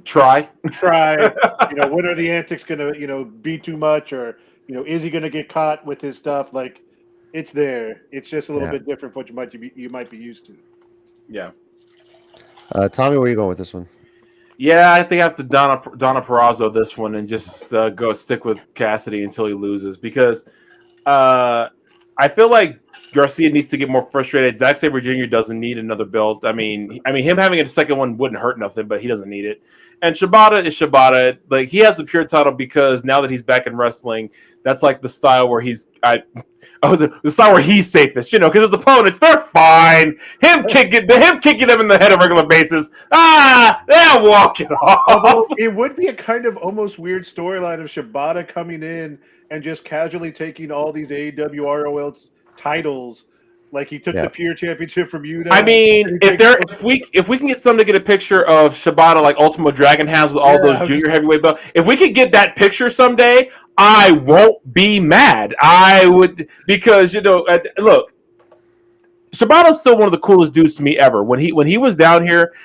try? When are the antics going to be too much, or is he going to get caught with his stuff? Like, it's there. It's just a little bit different from what you might be used to. Yeah. Tommy, where are you going with this one? Yeah, I think I have to Donna Purrazzo this one and just go stick with Cassidy until he loses because I feel like Garcia needs to get more frustrated. Zack Sabre Jr. doesn't need another belt. I mean, him having a second one wouldn't hurt nothing, but he doesn't need it. And Shibata is Shibata. Like, he has the pure title because now that he's back in wrestling, that's like the style where the style where he's safest, because his opponents, they're fine. Him kicking them in the head on a regular basis, they'll walk it off. Although it would be a kind of almost weird storyline of Shibata coming in and just casually taking all these AEW ROL titles. Like, he took the Pure Championship from Yuta. I mean, if we can get someone to get a picture of Shibata like Ultimo Dragon has with all those junior heavyweight belts, if we could get that picture someday, I won't be mad. I would, because look, Shibata's still one of the coolest dudes to me ever. When he was down here,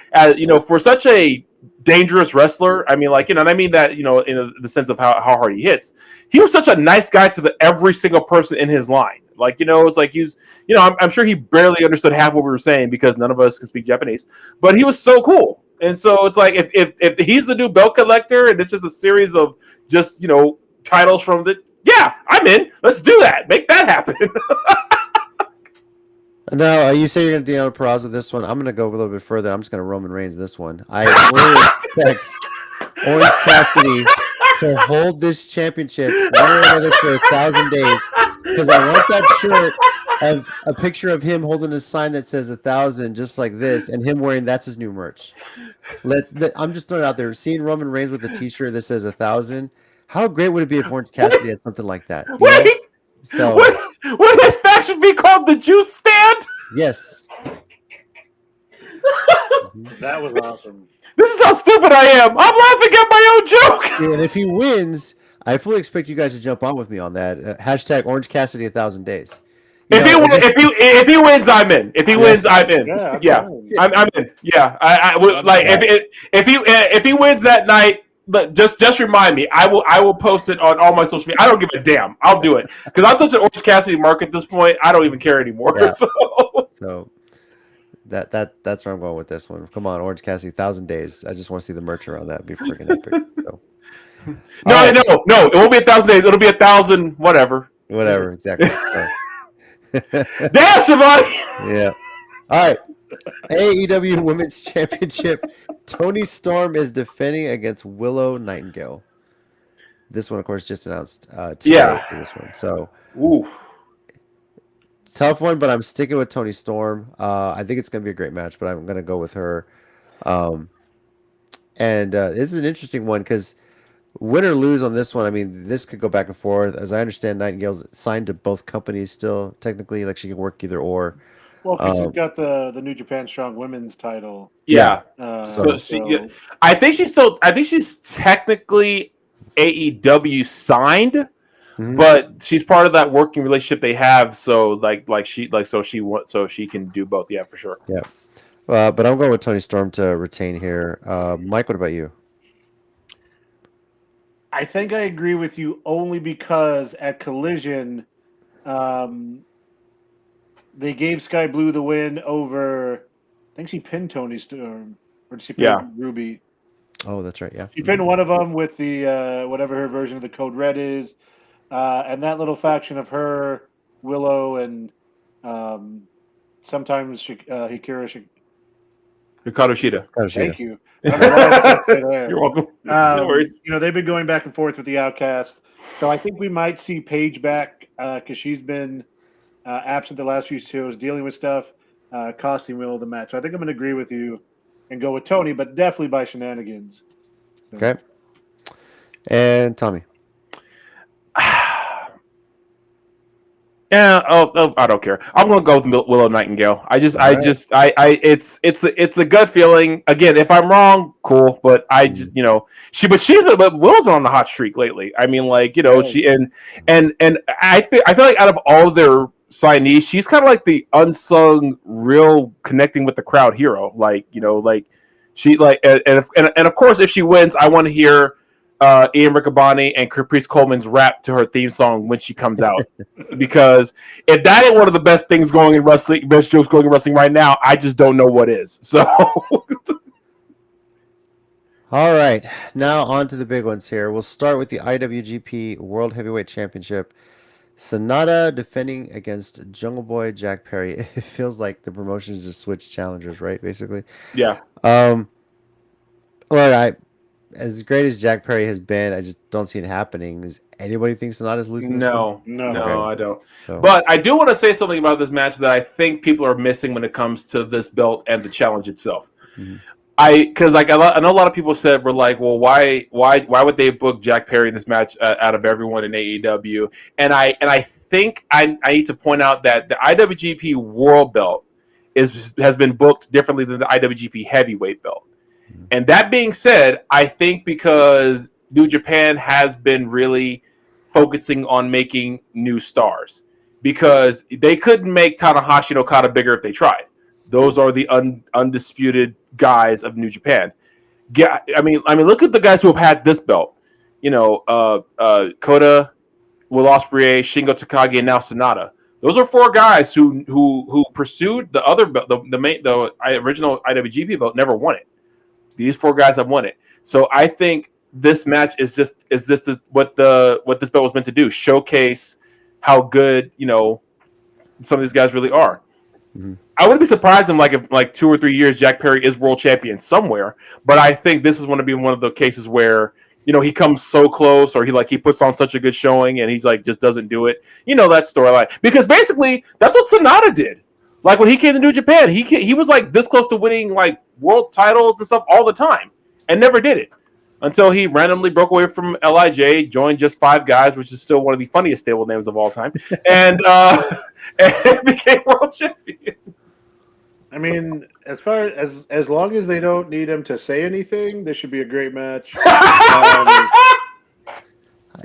for such a dangerous wrestler. I mean, and I mean that in the sense of how hard he hits. He was such a nice guy to every single person in his line. It's like he's, I'm sure he barely understood half what we were saying because none of us can speak Japanese, but he was so cool. And so it's like, if he's the new belt collector and it's just a series of just, titles from I'm in. Let's do that. Make that happen. No, you say you're going to Deanna Purrazzo this one. I'm going to go a little bit further. I'm just going to Roman Reigns this one. I really expect Orange Cassidy to hold this championship one or another for 1,000 days because I want that shirt of a picture of him holding a sign that says 1,000 just like this and him wearing that's his new merch. I'm just throwing it out there. Seeing Roman Reigns with a t-shirt that says 1,000, how great would it be if Orange Cassidy had something like that? Wait! So, would his faction be called the Juice Stand? Yes. That was awesome. This is how stupid I am. I'm laughing at my own joke. And if he wins, I fully expect you guys to jump on with me on that. Hashtag Orange Cassidy 1,000 days. If he wins, I'm in. If he wins, I'm in. Yeah, I'm in. Yeah, if he wins that night. But just remind me. I will post it on all my social media. I don't give a damn. I'll do it because I'm such an Orange Cassidy mark at this point. I don't even care anymore. Yeah. So that's where I'm going with this one. Come on, Orange Cassidy, 1,000 days. I just want to see the merch around that. It'd be freaking epic. So. No, it won't be 1,000 days. It'll be 1,000 whatever. Whatever, exactly. Damn, somebody. Yeah. All right. AEW Women's Championship. Toni Storm is defending against Willow Nightingale. This one, of course, just announced today for this one. So, Tough one, but I'm sticking with Tony Storm. I think it's going to be a great match, but I'm going to go with her. Um, and this is an interesting one because win or lose on this one, I mean, this could go back and forth. As I understand, Nightingale's signed to both companies still, technically. Like she can work either or. Well, because she's got the New Japan Strong Women's title. Yeah. So I think she's technically AEW signed, but she's part of that working relationship they have. So she can do both. Yeah, for sure. Yeah. But I'm going with Tony Storm to retain here. Mike, what about you? I think I agree with you only because at Collision, they gave Sky Blue the win over. I think she pinned Tony Storm, or did she pin Ruby? Oh, that's right. Yeah, she pinned one of them with the whatever her version of the Code Red is, and that little faction of her, Willow, and sometimes Hikaru. Hikaru Shida. Thank you. You're welcome. No worries. They've been going back and forth with the Outcast, so I think we might see Paige back because she's been absent the last few shows, dealing with stuff, costing Willow the match. So I think I'm going to agree with you and go with Tony, but definitely by shenanigans. So. Okay. And Tommy. Yeah. I don't care. I'm gonna go with Willow Nightingale. It's a gut feeling. Again, if I'm wrong, cool. But but Willow's been on the hot streak lately. I mean, she and I feel like out of all of their signees, she's kind of like the unsung, real connecting with the crowd hero. And of course, if she wins, I want to hear Ian Riccaboni and Caprice Coleman's rap to her theme song when she comes out. Because if that ain't one of the best things going in wrestling, best jokes going in wrestling right now, I just don't know what is. So, all right, now on to the big ones here. We'll start with the IWGP World Heavyweight Championship. Sonata defending against Jungle Boy Jack Perry. It feels like the promotions just switched challengers, right? Basically. Yeah. As great as Jack Perry has been, I just don't see it happening. Does anybody think Sonata's losing this one? No, Okay. I don't. So. But I do want to say something about this match that I think people are missing when it comes to this belt and the challenge itself. Mm-hmm. I know a lot of people were like, well, why would they book Jack Perry in this match out of everyone in AEW? And I think I need to point out that the IWGP World Belt has been booked differently than the IWGP Heavyweight Belt. And that being said, I think because New Japan has been really focusing on making new stars, because they couldn't make Tanahashi and Okada bigger if they tried. Those are the undisputed guys of New Japan. Yeah, I mean, look at the guys who have had this belt. Kota, Will Ospreay, Shingo Takagi, and now Sonata. Those are four guys who pursued the other belt, the original IWGP belt, never won it. These four guys have won it. So I think this match is just what this belt was meant to do: showcase how good some of these guys really are. Mm-hmm. I wouldn't be surprised in if 2 or 3 years Jack Perry is world champion somewhere. But I think this is going to be one of the cases where he comes so close, or he puts on such a good showing, and he's just doesn't do it. That storyline, because basically that's what Sonata did. When he came to New Japan, he was this close to winning world titles and stuff all the time, and never did it until he randomly broke away from LIJ, joined Just Five Guys, which is still one of the funniest stable names of all time, and became world champion. I mean, as long as they don't need him to say anything, this should be a great match.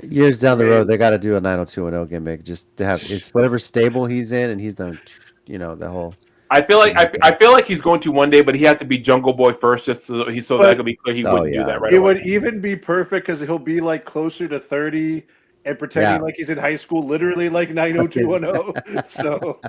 Years down the road, they got to do a 90210 gimmick just to have whatever stable he's in, and he's done. The whole. I feel like he's going to one day, but he had to be Jungle Boy first, just so that could be clear. He wouldn't do that right away. It would even be perfect because he'll be closer to 30 and pretending like he's in high school, literally like 90210. So,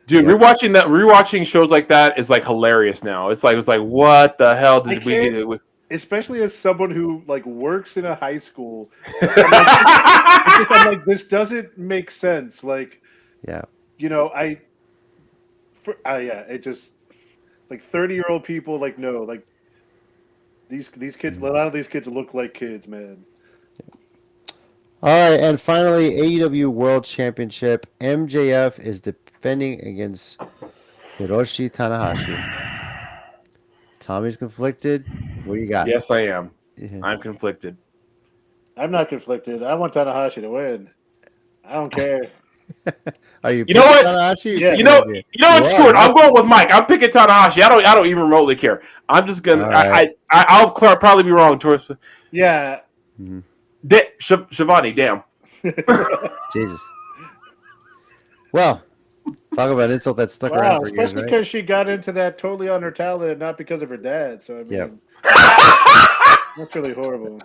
dude, rewatching shows like that is hilarious now. It's like what the hell did we do? Especially as someone who works in a high school, I'm like, this doesn't make sense. It just 30-year-old people no, these kids. A lot of these kids look like kids, man. All right, and finally, AEW World Championship. MJF is defending against Hiroshi Tanahashi. Tommy's conflicted. What do you got? Yes, I am. Yeah. I'm conflicted. I'm not conflicted. I want Tanahashi to win. I don't care. Are you? You know what? Tanahashi? Yeah. You know what? Screw it. I'm going with Mike. I'm picking Tanahashi. I don't even remotely care. I'm just gonna. Right. I'll probably be wrong. Towards Yeah. Shivani, damn. Jesus. Well, talk about insult that stuck around for years, especially right? because she got into that totally on her talent, not because of her dad. So I mean, Yep. that's really horrible.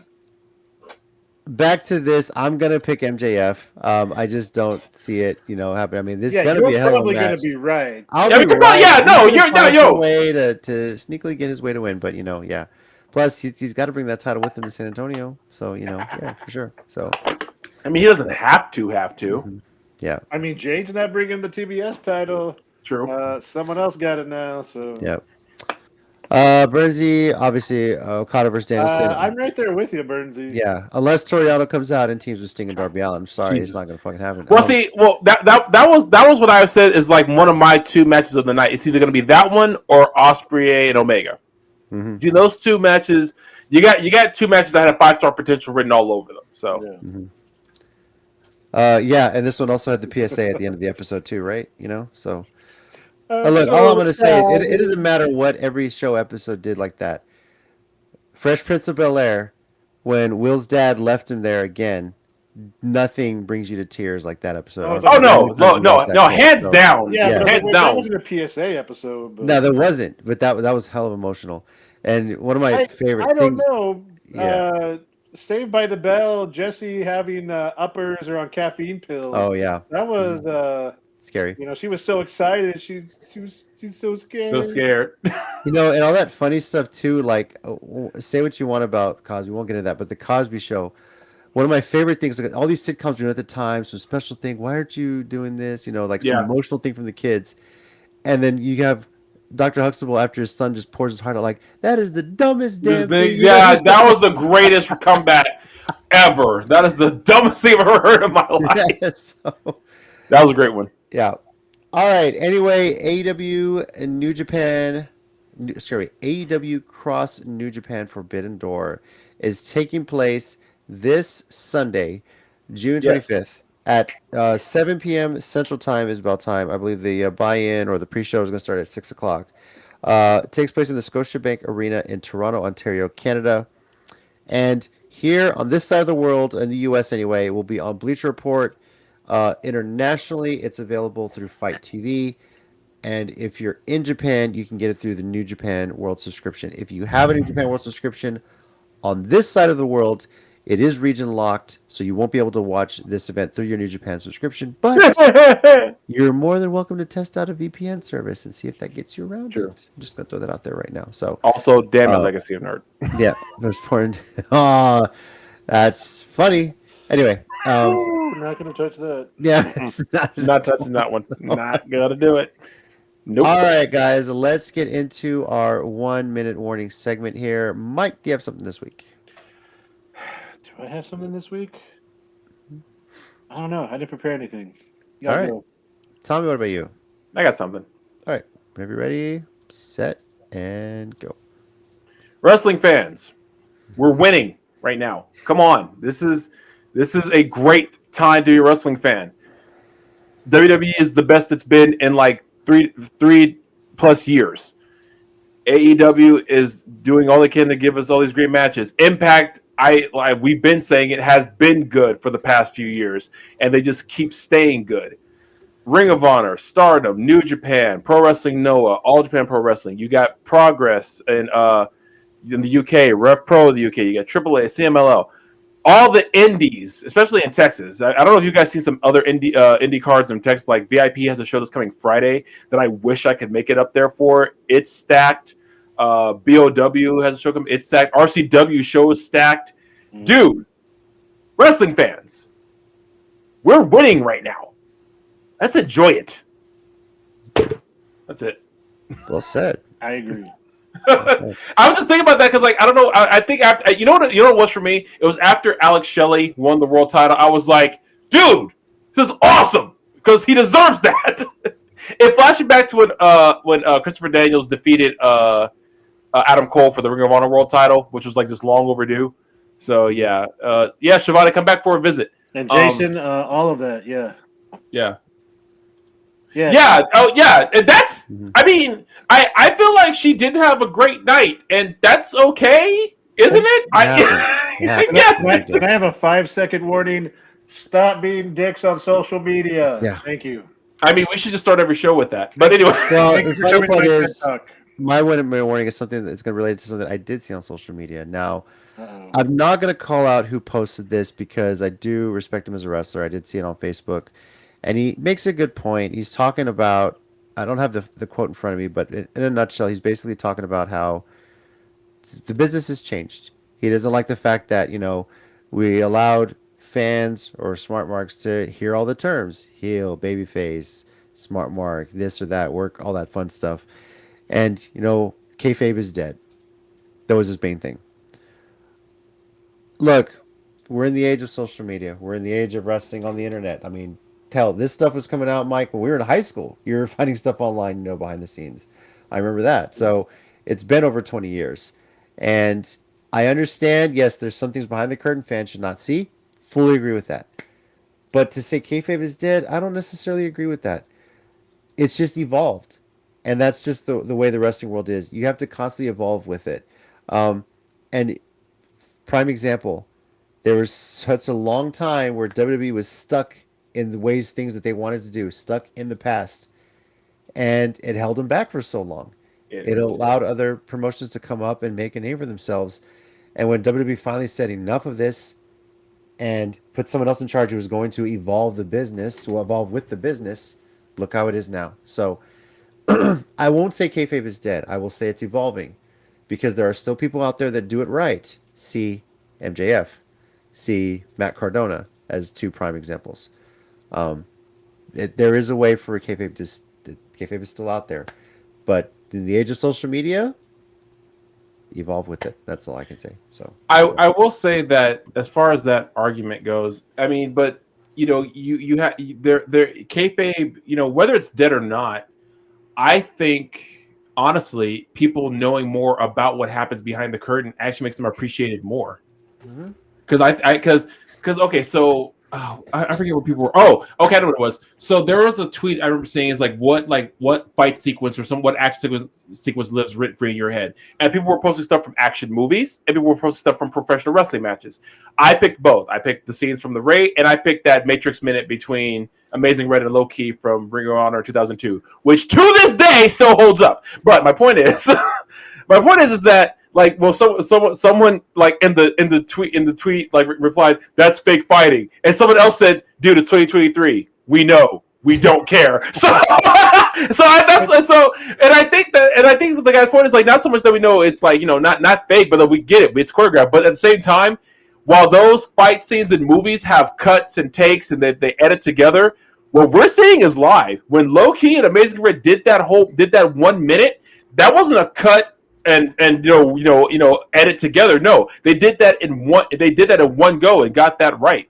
Back to this, I'm gonna pick MJF. I just don't see it, happening. I mean, this is gonna you're be a hell of a probably match. gonna be right. I'll Yeah, be come on, right. yeah, He's no, gonna you're find yo. some way to sneakily get his way to win, but yeah. Plus, he's got to bring that title with him to San Antonio. So yeah, for sure. So I mean, he doesn't have to. mhm. Yeah. I mean, Jade's not bringing the TBS title. True. Someone else got it now. So Yeah. Bernsey, obviously, Okada versus Danielson. I'm right there with you, Bernsey. Yeah, unless Toriano comes out and teams with Sting and Darby Allin. I'm sorry, Jesus. it's not gonna fucking happen. Well, that was what I said is like one of my two matches of the night. It's either going to be that one or Ospreay and Omega. Mm-hmm. In those two matches, you got two matches that had 5-star potential written all over them. So Yeah. Mm-hmm. Yeah, and this one also had the PSA at the end of the episode too, right? So. Look, So, all I'm gonna say is it doesn't matter what every show episode did like that. Fresh Prince of Bel-Air, when Will's dad left him there again, nothing brings you to tears like that episode. No, hands down. Yeah, but hands that down. wasn't a PSA episode. But No, there wasn't, but that was hell of emotional. And one of my favorite I don't things. know. Yeah. Saved by the Bell, Jesse having uppers or on caffeine pills. Oh yeah, That was scary. she was so excited. She's so scared. So scared. And all that funny stuff too. Like, say what you want about Cosby, we won't get into that. But the Cosby Show, one of my favorite things, like all these sitcoms doing at the time, some special thing. Why aren't you doing this? Some emotional thing from the kids, and then you have Dr. Huxtable after his son just pours his heart out, like that is the dumbest damn thing. Yeah, that was the greatest comeback ever. That is the dumbest thing I've ever heard in my life. Yeah, so, that was a great one. Yeah. All right. Anyway, AEW and New Japan. AEW Cross New Japan Forbidden Door is taking place this Sunday, June 25th at 7 p.m. Central Time is about time. I believe the buy-in or the pre-show is going to start at 6 o'clock. It takes place in the Scotiabank Arena in Toronto, Ontario, Canada. And here on this side of the world, in the U.S. anyway, it will be on Bleacher Report. Internationally, it's available through Fight TV. And if you're in Japan, you can get it through the New Japan World subscription. If you have a New Japan World subscription on this side of the world, it is region locked, so you won't be able to watch this event through your New Japan subscription. But you're more than welcome to test out a VPN service and see if that gets you around it. I'm just going to throw that out there right now. So also, damn it, Legacy of Nerd. Yeah, that's important. Oh, that's funny. Anyway. Not going to touch that. Yeah, not touching that one. Not gonna do it. Nope. All right, guys, let's get into our 1 minute warning segment here. Mike, do you have something this week? Do I have something this week? I don't know. I didn't prepare anything. All right. Tommy, what about you? I got something. All right. Whenever you're ready, set, and go. Wrestling fans, we're winning right now. Come on. This is a great time to be a wrestling fan. WWE is the best it's been in like three plus years. AEW is doing all they can to give us all these great matches. Impact, we've been saying it has been good for the past few years, and they just keep staying good. Ring of Honor, Stardom, New Japan, Pro Wrestling Noah, All Japan Pro Wrestling. You got Progress in the UK, Rev Pro in the UK. You got AAA, CMLL. All the indies, especially in Texas. I don't know if you guys seen some other indie cards in Texas. Like VIP has a show that's coming Friday that I wish I could make it up there for. It's stacked. BOW has a show coming. It's stacked. RCW show is stacked. Dude, wrestling fans, we're winning right now. Let's enjoy it. That's it. Well said. I agree. I was just thinking about that because, like, I don't know. I think after you know what it was for me. It was after Alex Shelley won the world title. I was like, dude, this is awesome because he deserves that. It flashed back to when Christopher Daniels defeated Adam Cole for the Ring of Honor World Title, which was like just long overdue. So yeah, Shivani, come back for a visit. And Jason, all of that, yeah. Yeah. Yeah. Oh yeah. And that's. Mhm. I mean, I feel like she did have a great night, and that's okay, isn't it? Yeah. Can I have a 5-second warning? Stop being dicks on social media. Yeah. Thank you. I mean, we should just start every show with that. But anyway. Well, Thank the you for funny coming to part my TED is, Talk. my one-minute warning is something that's going to relate to something I did see on social media. Now, Uh-oh. I'm not going to call out who posted this because I do respect him as a wrestler. I did see it on Facebook, and he makes a good point. He's talking about, I don't have the quote in front of me, but in a nutshell, he's basically talking about how the business has changed. He doesn't like the fact that, we allowed fans or smart marks to hear all the terms: heel, babyface, smart mark, this or that, work, all that fun stuff. And, kayfabe is dead. That was his main thing. Look, we're in the age of social media. We're in the age of wrestling on the internet. I mean, hell, this stuff was coming out, Mike, when we were in high school. You were finding stuff online, behind the scenes. I remember that. So it's been over 20 years. And I understand, yes, there's some things behind the curtain fans should not see. Fully agree with that. But to say kayfabe is dead, I don't necessarily agree with that. It's just evolved. And that's just the way the wrestling world is. You have to constantly evolve with it. And prime example, there was such a long time where WWE was stuck in the things that they wanted to do, stuck in the past. And it held them back for so long. It allowed other promotions to come up and make a name for themselves. And when WWE finally said enough of this and put someone else in charge who was going to evolve the business, will evolve with the business, look how it is now. So I won't say kayfabe is dead. I will say it's evolving because there are still people out there that do it right. See MJF, see Matt Cardona as two prime examples. There is a way for kayfabe kayfabe is still out there, but in the age of social media, evolve with it. That's all I can say. So I will say that as far as that argument goes, I mean, but you have there kayfabe, whether it's dead or not, I think honestly, people knowing more about what happens behind the curtain actually makes them appreciate it more. Because okay, so I forget what people were. Oh, okay, I know what it was. So there was a tweet I remember saying is what fight sequence or what action sequence lives written free in your head, and people were posting stuff from action movies, and people were posting stuff from professional wrestling matches. I picked both. I picked the scenes from the Raid, and I picked that Matrix minute between Amazing Red and Low Key from Ring of Honor 2002, which to this day still holds up. But my point is, is that someone like in the tweet like replied, "That's fake fighting," and someone else said, "Dude, it's 2023. We know. We don't care." So, and I think the guy's point is like not so much that we know it's like not fake, but that we get it. It's choreographed. But at the same time, while those fight scenes in movies have cuts and takes and that they edit together, what we're seeing is live. When Low Key and Amazing Red did that 1 minute, that wasn't a cut and edit together. No, they did that in one go and got that right.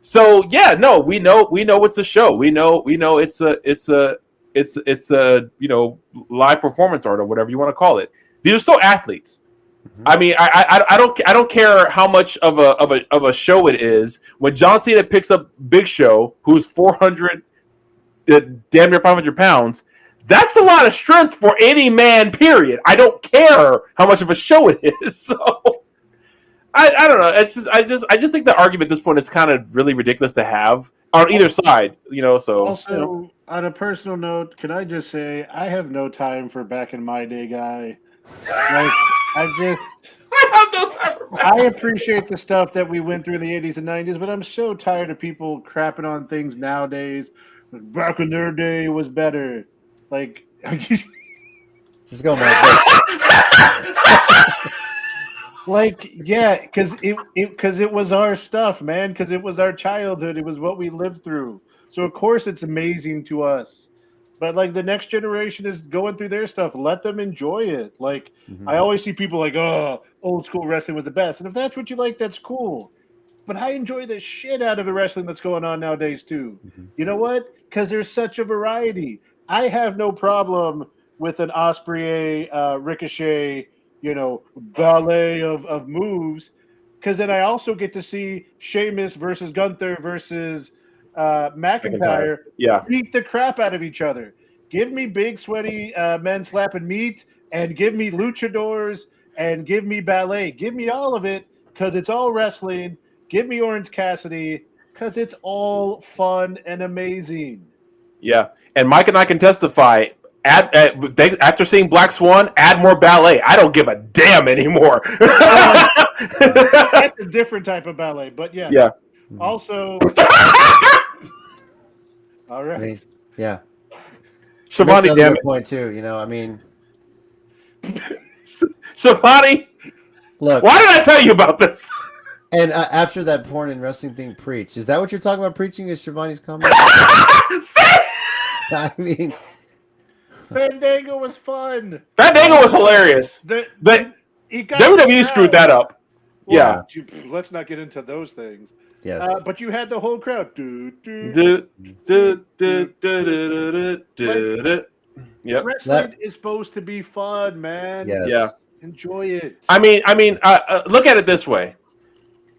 So yeah, no, we know it's a show. We know it's a live performance art or whatever you want to call it. These are still athletes. I mean, I don't care how much of a show it is. When John Cena picks up Big Show, who's 400, damn near 500 pounds, that's a lot of strength for any man. Period. I don't care how much of a show it is. So I don't know. It's I just think the argument at this point is kind of really ridiculous to have on either side. So also on a personal note, can I just say I have no time for back in my day guy. Like I have no time for I appreciate the stuff that we went through in the 80s and 90s, but I'm so tired of people crapping on things nowadays. Back in their day was better. Like just go, Mike. like yeah, because it was our stuff, man. Because it was our childhood. It was what we lived through. So of course it's amazing to us. But like the next generation is going through their stuff. Let them enjoy it. Like I always see people like, oh, old school wrestling was the best. And if that's what you like, that's cool. But I enjoy the shit out of the wrestling that's going on nowadays too. You know what? Because there's such a variety. I have no problem with an Osprey Ricochet, ballet of moves, because then I also get to see Sheamus versus Gunther versus McIntyre. McIntyre Yeah. beat the crap out of each other. Give me big, sweaty men slapping meat, and give me luchadors, and give me ballet. Give me all of it, because it's all wrestling. Give me Orange Cassidy, because it's all fun and amazing. Yeah. And Mike and I can testify. After seeing Black Swan, add more ballet. I don't give a damn anymore. That's a different type of ballet, but yes. Yeah. Also, all I right. mean, yeah. Shivani, Makes another damn good it. point too. I mean, Shivani, look. why did I tell you about this? And after that porn and wrestling thing, preach. Is that what you're talking about? Preaching is Shivani's comment. I mean, Fandango was fun. Fandango was hilarious. He got WWE screwed that up. Well, let's not get into those things. yes. But you had the whole crowd. Yep. Wrestling is supposed to be fun, man. Yes. Yeah. Enjoy it. I mean, look at it this way.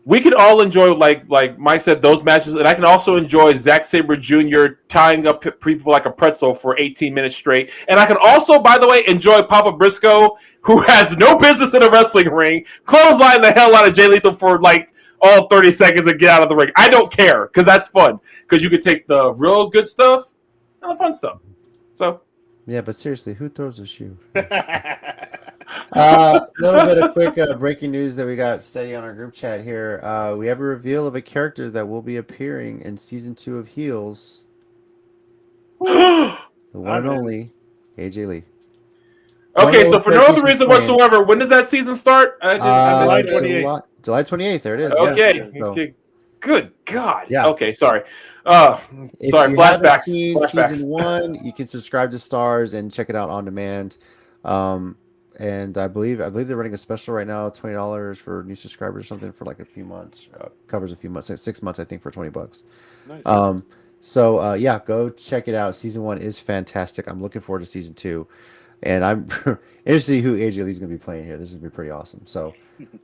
We can all enjoy, like Mike said, those matches, and I can also enjoy Zack Sabre Jr. tying up people like a pretzel for 18 minutes straight. And I can also, by the way, enjoy Papa Briscoe, who has no business in a wrestling ring, clothesline the hell out of Jay Lethal for like all 30 seconds and get out of the ring. I don't care, because that's fun. Because you can take the real good stuff and the fun stuff. So. Yeah, but seriously, who throws a shoe? A little bit of quick breaking news that we got steady on our group chat here. We have a reveal of a character that will be appearing in season 2 of Heels. The one and only AJ Lee. Okay, so for no other reason whatsoever, when does that season start? July 28th. July 28th. There it is. Okay. Yeah. So, good God. Yeah. Okay, sorry. If sorry, you flashbacks. haven't seen season 1, you can subscribe to Stars and check it out on demand. And I believe they're running a special right now, $20 for new subscribers or something for like a few months. Covers a few months, 6 months, I think, for $20. Nice. So yeah, go check it out. Season 1 is fantastic. I'm looking forward to season 2, and I'm interested to see who AJ Lee's gonna be playing here. This is gonna be pretty awesome. So,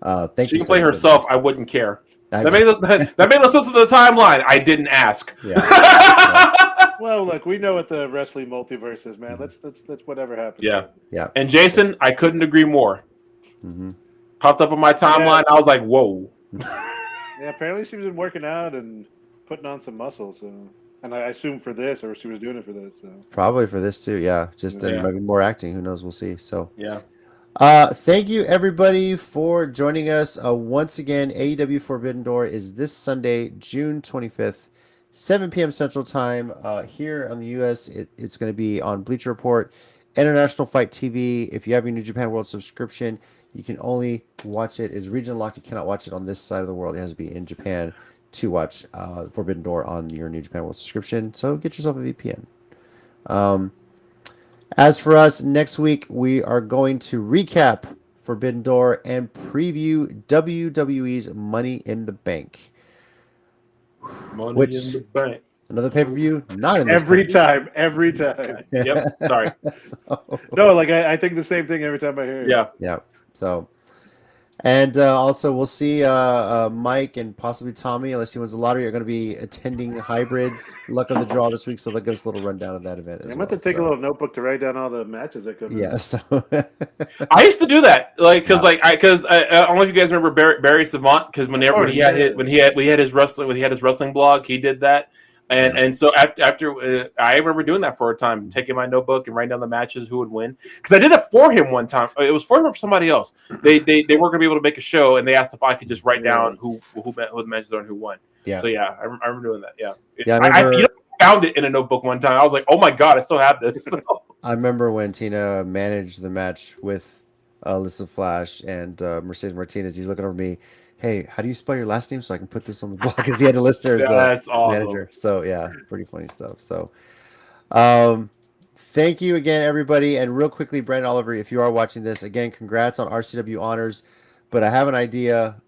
thank you. She can play herself. I wouldn't care. That made us listen to the timeline. I didn't ask. Yeah. Well, look, we know what the wrestling multiverse is, man. That's whatever happens. Yeah. And Jason, I couldn't agree more. Mm-hmm. Popped up on my timeline. I was like, whoa. Yeah, apparently she's been working out and putting on some muscle. So, and I assume for this, or she was doing it for this. So. Probably for this too. Yeah. Just maybe more acting. Who knows? We'll see. So. Yeah. Thank you everybody for joining us. Once again, AEW Forbidden Door is this Sunday, June 25th, 7 p.m. Central Time. Here on the U.S., it's going to be on Bleacher Report, International Fight TV. If you have your New Japan World subscription, you can only watch it. It's region locked. You cannot watch it on this side of the world. It has to be in Japan to watch Forbidden Door on your New Japan World subscription. So get yourself a VPN. As for us, next week we are going to recap Forbidden Door and preview WWE's Money in the Bank. Money in the Bank. Another pay-per-view, not in this every time. Yep. Sorry. No, like I think the same thing every time I hear it. Yeah. So, and also we'll see Mike and possibly Tommy, unless he wins the lottery, are going to be attending Hybrids Luck of the Draw this week. So they'll give us a little rundown of that event. I'm going to take a little notebook to write down all the matches that come in. Yeah. So I used to do that, because I don't know if you guys remember Barry Savant, because when he had his wrestling blog, he did that. And so after I remember doing that for a time, taking my notebook and writing down the matches, who would win. Because I did it for him one time. It was for him or for somebody else. They weren't going to be able to make a show, and they asked if I could just write down who the matches are and who won. Yeah. So yeah, I remember doing that. Yeah. I found it in a notebook one time. I was like, oh my God, I still have this. So. I remember when Tina managed the match with Alyssa Flash and Mercedes Martinez. He's looking over me. Hey, how do you spell your last name so I can put this on the blog? Because he had to list her as That's the awesome. manager. So yeah, pretty funny stuff. So thank you again, everybody. And real quickly, Brandon Oliver, if you are watching this, again, congrats on RCW honors. But I have an idea,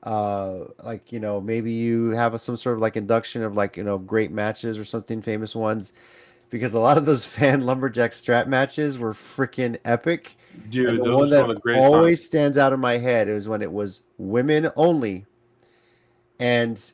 maybe you have some sort of induction of great matches or something, famous ones. because a lot of those fan lumberjack strap matches were freaking epic. Dude, and the those one are some that of the greatest always times. stands out in my head is when it was women only, and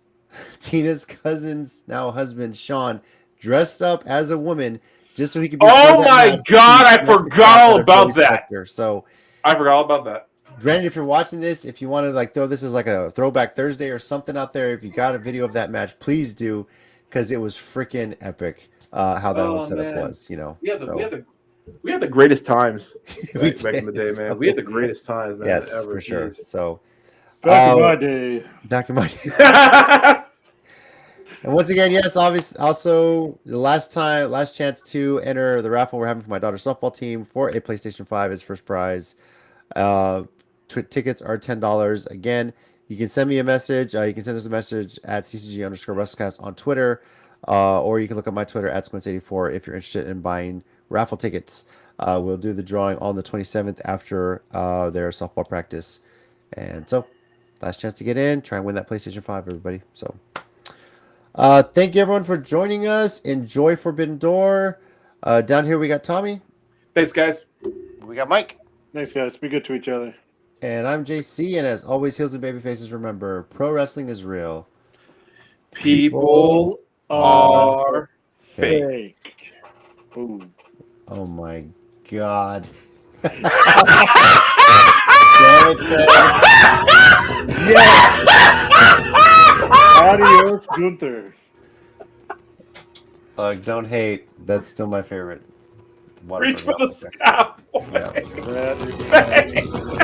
Tina's cousin's now husband Sean dressed up as a woman just so he could be. Oh for that my match God, to I smack the forgot crap all out of about Cody that. Spector. So I forgot all about that. Brandon, if you're watching this, if you want to like throw this as like a throwback Thursday or something out there, if you got a video of that match, please do, because it was freaking epic. How that whole setup was, you know. We had the greatest times We back in the did, day, man. so- We had the greatest times, man. Yes, ever. for sure. Jeez. So Back in my day. back in my and once again, yes, obviously, also the last chance to enter the raffle we're having for my daughter's softball team for a PlayStation 5 is first prize. Tickets are $10. Again, you can send me a message. You can send us a message at ccg_WrestleCast on Twitter, or you can look at my Twitter at Squints84 if you're interested in buying raffle tickets. We'll do the drawing on the 27th after their softball practice. And so, last chance to get in. Try and win that PlayStation 5, everybody. So, thank you, everyone, for joining us. Enjoy Forbidden Door. Down here, we got Tommy. Thanks, guys. We got Mike. Thanks, guys. Be good to each other. And I'm JC, and as always, heels and baby faces, remember, pro wrestling is real. People are fake. Ooh. Oh my God. Damn it, Ted. Yeah. Adios, Gunther. Don't hate. That's still my favorite. Reach for the Waterford. scaffold. Yeah. That is